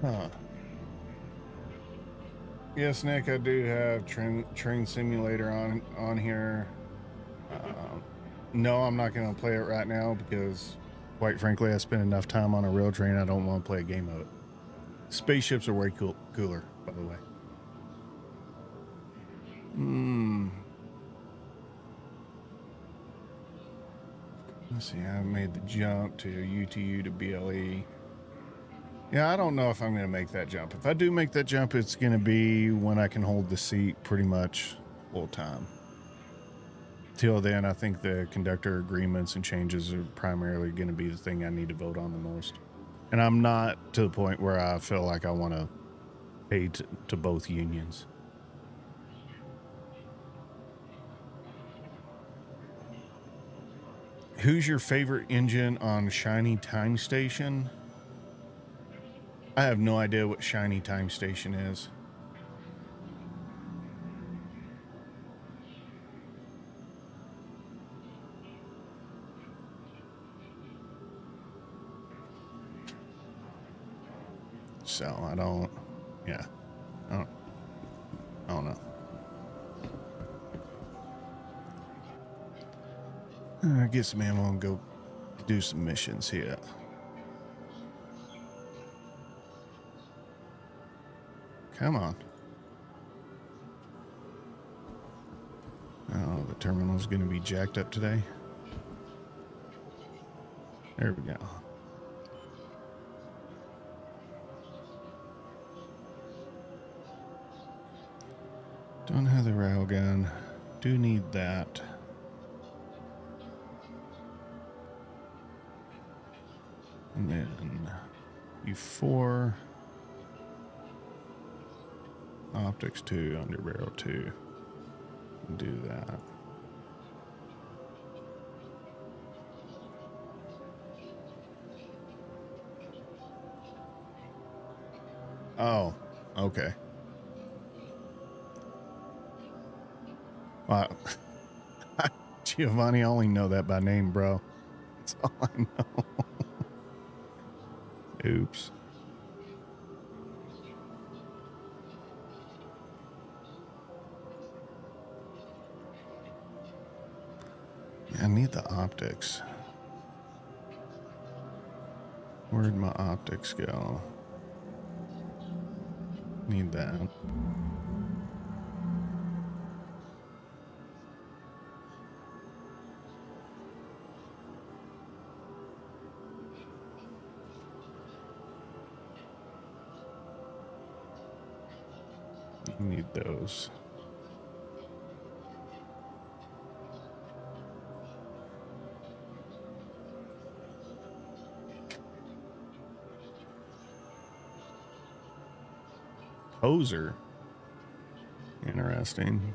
Huh. Yes, Nick, I do have train simulator on here. No, I'm not going to play it right now because, quite frankly, I spent enough time on a rail train. I don't want to play a game of it. Spaceships are way cooler, by the way. Let's see. I made the jump to UTU to BLE. Yeah, I don't know if I'm going to make that jump. If I do make that jump, it's going to be when I can hold the seat pretty much full time. Till then, I think the conductor agreements and changes are primarily going to be the thing I need to vote on the most. And I'm not to the point where I feel like I want to pay to both unions. Who's your favorite engine on Shiny Time Station? I have no idea what Shiny Time Station is. So I don't, yeah, I don't know. Get some ammo and go do some missions here. Come on. Oh, the terminal's going to be jacked up today. There we go. Don't have the railgun. Do need that. And then U4. Optics 2, under barrel 2. Do that. Oh, okay. Wow. Giovanni, I only know that by name, bro. That's all I know. Oops. I need the optics. Where'd my optics go? Need that. You need those. Poser. Interesting.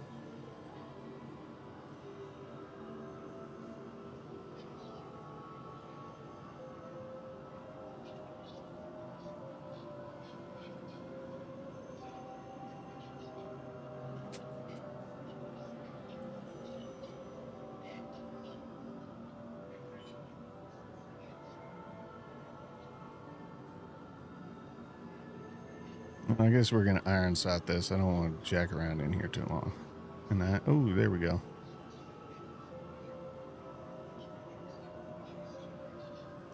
I guess we're going to iron sight this. I don't want to jack around in here too long. And that, oh, there we go.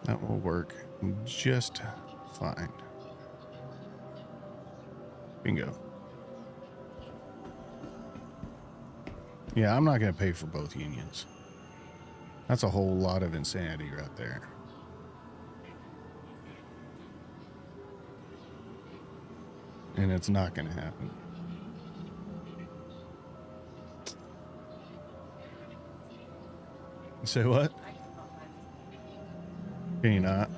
That will work just fine. Bingo. Yeah, I'm not going to pay for both unions. That's a whole lot of insanity right there. And it's not going to happen. Say what? Can you not?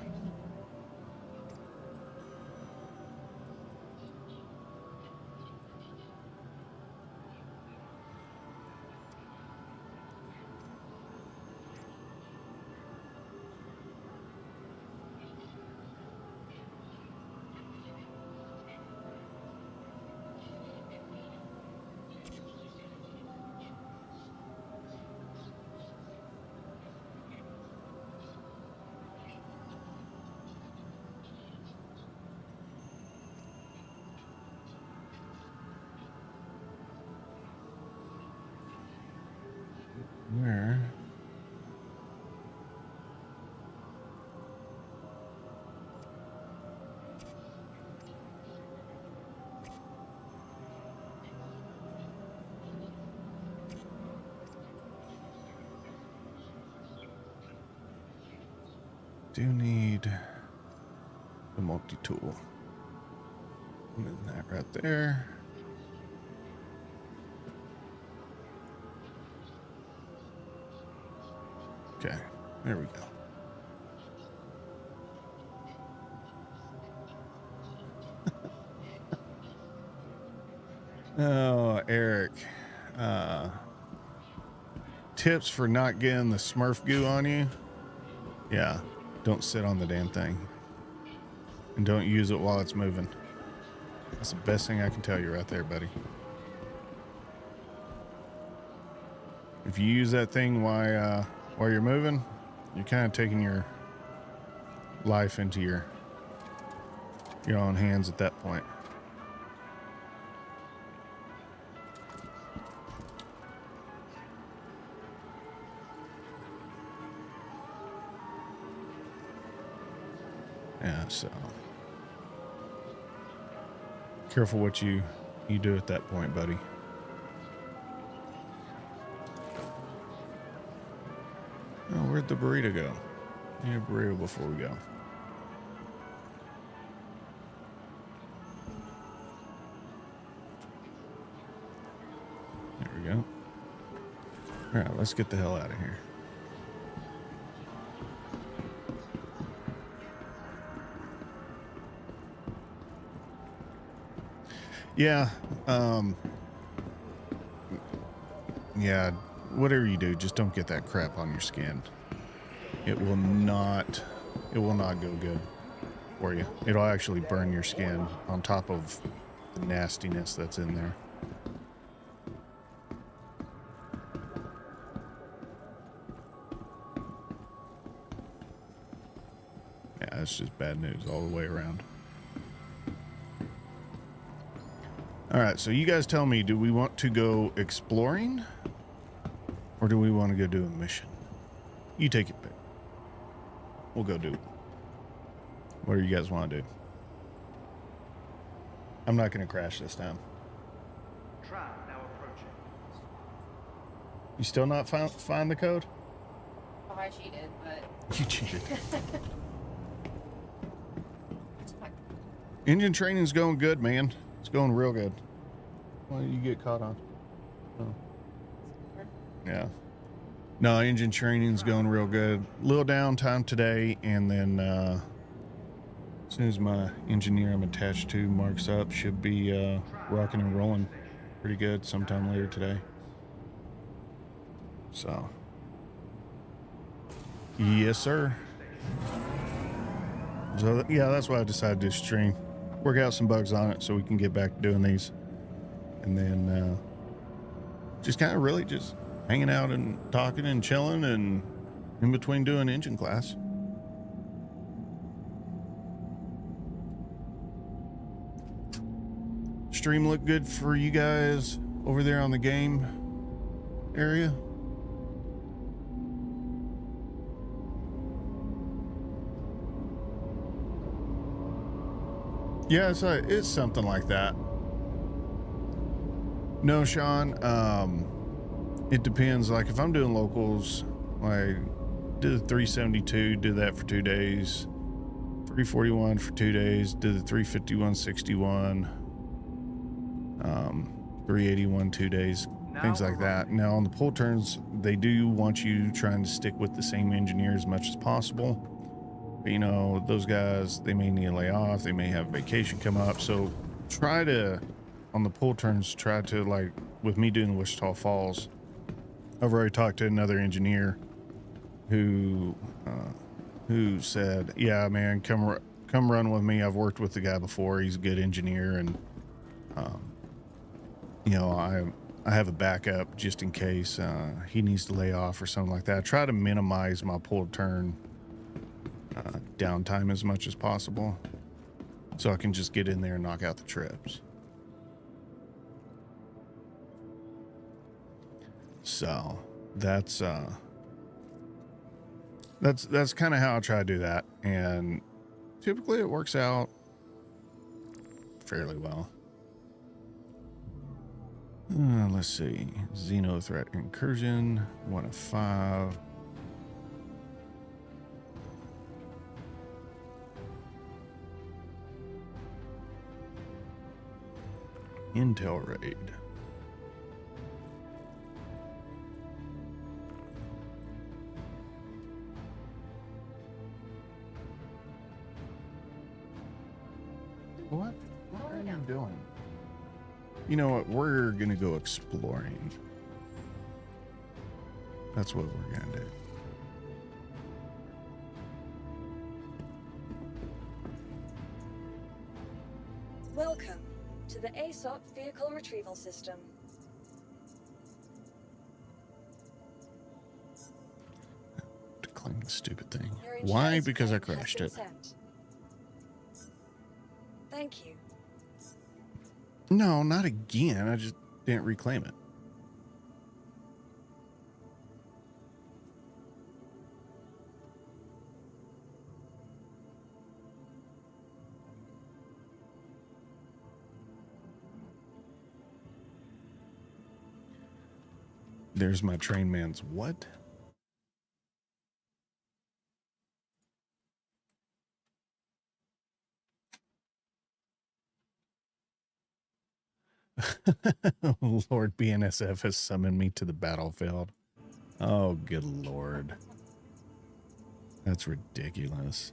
Where? Do need the multi-tool. And that right there. Okay, there we go. Oh, Eric. Tips for not getting the Smurf goo on you? Yeah, don't sit on the damn thing. And don't use it while it's moving. That's the best thing I can tell you right there, buddy. If you use that thing while you're moving, you're kind of taking your life into your own hands at that point. Yeah, so careful what you do at that point, buddy. Oh, where'd the burrito go? Need a burrito before we go. There we go. All right, let's get the hell out of here. Yeah, yeah, whatever you do, just don't get that crap on your skin. It will not go good for you. It'll actually burn your skin on top of the nastiness that's in there. Yeah, it's just bad news all the way around. All right, so you guys tell me, do we want to go exploring or do we want to go do a mission? You take it back. We'll go do it. What do you guys want to do? I'm not going to crash this time. Tram now approaching. You still not find the code? Oh, I cheated, but You cheated. Engine training's going good, man. It's going real good. What did you get caught on? Oh. Yeah. No, engine training's going real good. Little downtime today, and then as soon as my engineer I'm attached to marks up, should be rocking and rolling pretty good sometime later today. So, yes, sir. So, yeah, that's why I decided to stream. Work out some bugs on it so we can get back to doing these. And then just kind of really just hanging out and talking and chilling and in between doing engine class. Stream look good for you guys over there on the game area? Yeah, it's something like that. No, Sean, it depends. Like if I'm doing locals, like did the 372, did that for 2 days, 341 for 2 days, did the 351.61, 381 2 days, things like that. Now on the pull turns, they do want you trying to stick with the same engineer as much as possible. You know, those guys, they may need to lay off, they may have vacation come up, so try to, on the pull turns, try to, like with me doing Wichita Falls, I've already talked to another engineer who said, yeah man, come run with me. I've worked with the guy before, he's a good engineer, and you know, I have a backup just in case he needs to lay off or something like that. I try to minimize my pull turn downtime as much as possible so I can just get in there and knock out the trips. So that's kind of how I try to do that, and typically it works out fairly well. Let's see, Xeno threat incursion, 1 of 5. Intel raid. What are you doing? You know what? We're gonna go exploring. That's what we're gonna do. Welcome to the ASOP Vehicle Retrieval System. To claim the stupid thing. Your Why? insurance Because I claim has crashed been it. sent. Thank you. No, not again. I just didn't reclaim it. There's my train man's what? Lord BNSF has summoned me to the battlefield. Oh, good Lord. That's ridiculous.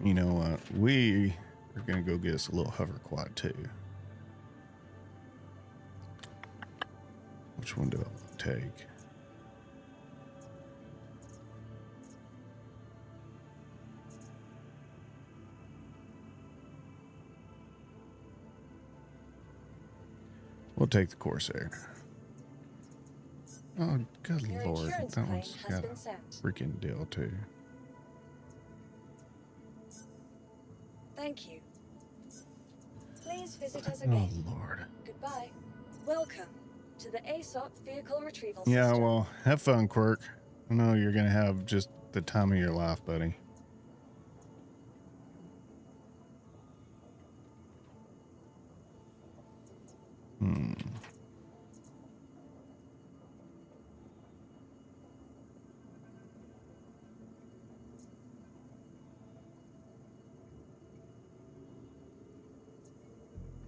You know what? We are going to go get us a little hover quad too. Which one do I want to take? We'll take the Corsair. Oh, good Your Lord. insurance That claim one's has got been a sent. freaking deal too. Thank you. Please visit us Oh, again. Lord. Goodbye. Welcome to the ASOP vehicle retrieval Yeah, system. well, have fun, Quirk. I know you're going to have just the time of your life, buddy.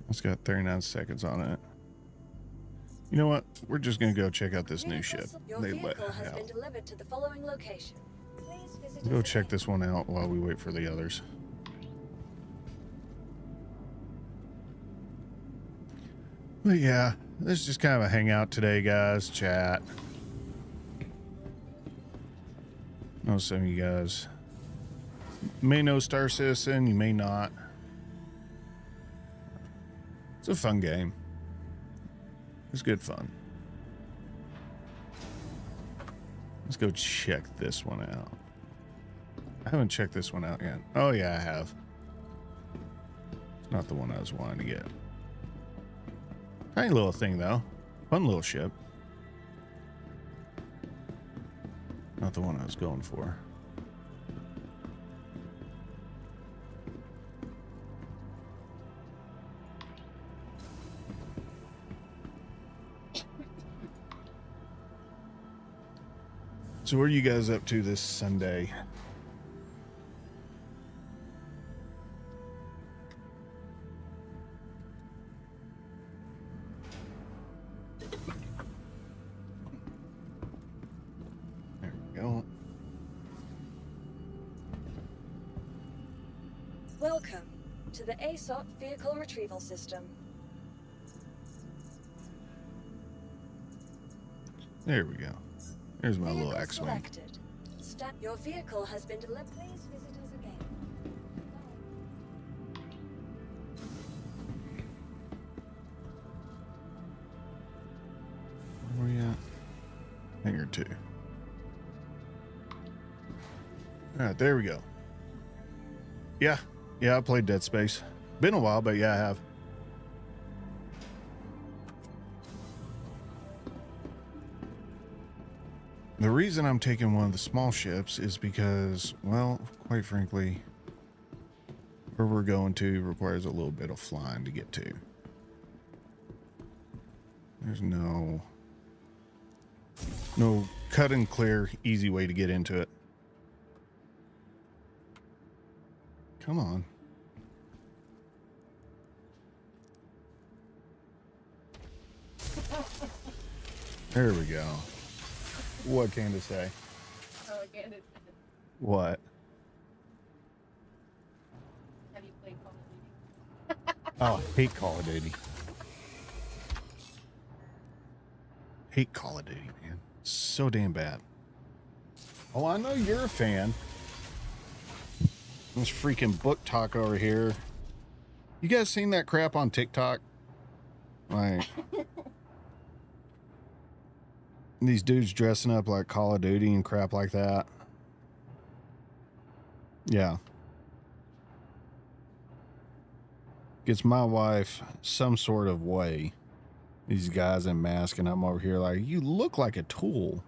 It's got 39 seconds on it. You know what? We're just going to go check out this new ship. Your vehicle has been delivered to the following location. Please visit Go us check again. this one out while we wait for the others. But yeah, this is just kind of a hangout today, guys. Chat. I know some of you guys may know Star Citizen, you may not. It's a fun game. It's good fun. Let's go check this one out. I haven't checked this one out yet. Oh yeah, I have. It's not the one I was wanting to get. Tiny little thing though. Fun little ship. Not the one I was going for. So what are you guys up to this Sunday? There we go. Welcome to the ASOP vehicle retrieval system. There we go. There's my little Vehicle X-Wing. selected. Your vehicle has been delivered. Please visit us again. Where are we at? Hangar 2. Alright, there we go. Yeah, I played Dead Space. Been a while, but yeah, I have. The reason I'm taking one of the small ships is because, well, quite frankly, where we're going to requires a little bit of flying to get to. There's no cut and clear, easy way to get into it. Come on. There we go. What can to say? Oh, again, What? have you played Call of Duty? Oh, I hate Call of Duty. Hate Call of Duty, man. So damn bad. Oh, I know you're a fan. This freaking book talk over here. You guys seen that crap on TikTok? Like, these dudes dressing up like Call of Duty and crap like that. Yeah. Gets my wife some sort of way. These guys in masks, and I'm over here like, you look like a tool.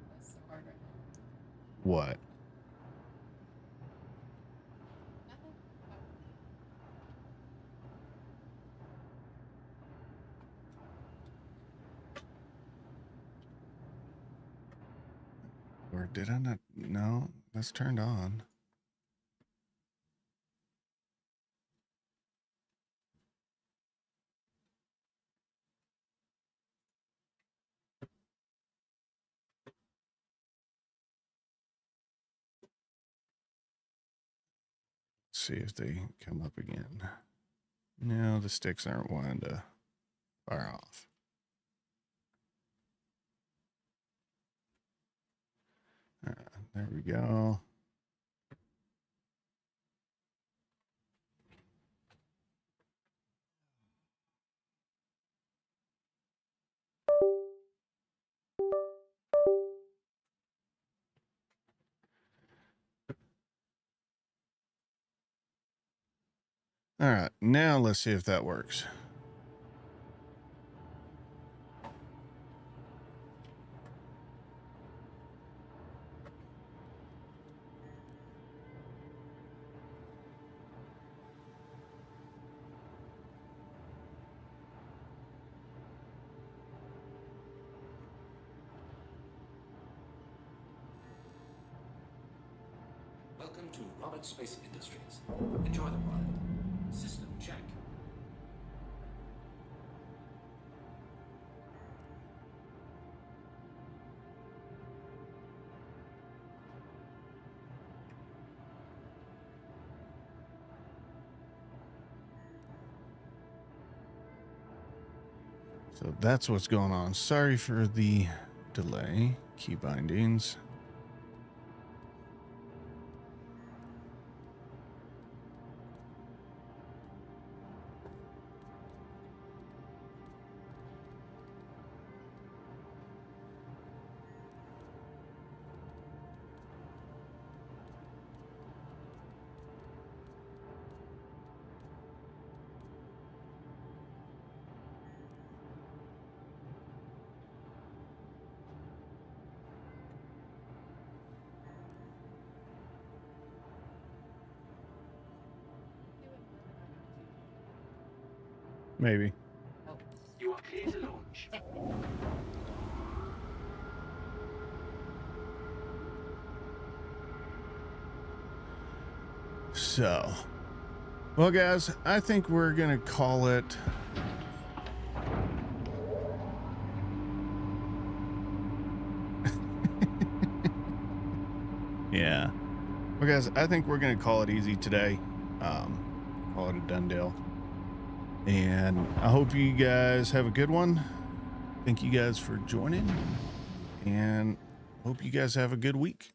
That's so hard right now. What? Nothing. Or did I not? No, that's turned on. See if they come up again. No, the sticks aren't wanting to fire off. There we go. All right, now let's see if that works. Welcome to Robert Space Industries. Enjoy the ride. System check. So that's what's going on. Sorry for the delay. Key bindings. Maybe. Oh. You are clear to launch. So, well, guys, I think we're going to call it. Yeah. Well, guys, I think we're going to call it easy today. Call it a done deal. And I hope you guys have a good one. Thank you guys for joining. And hope you guys have a good week.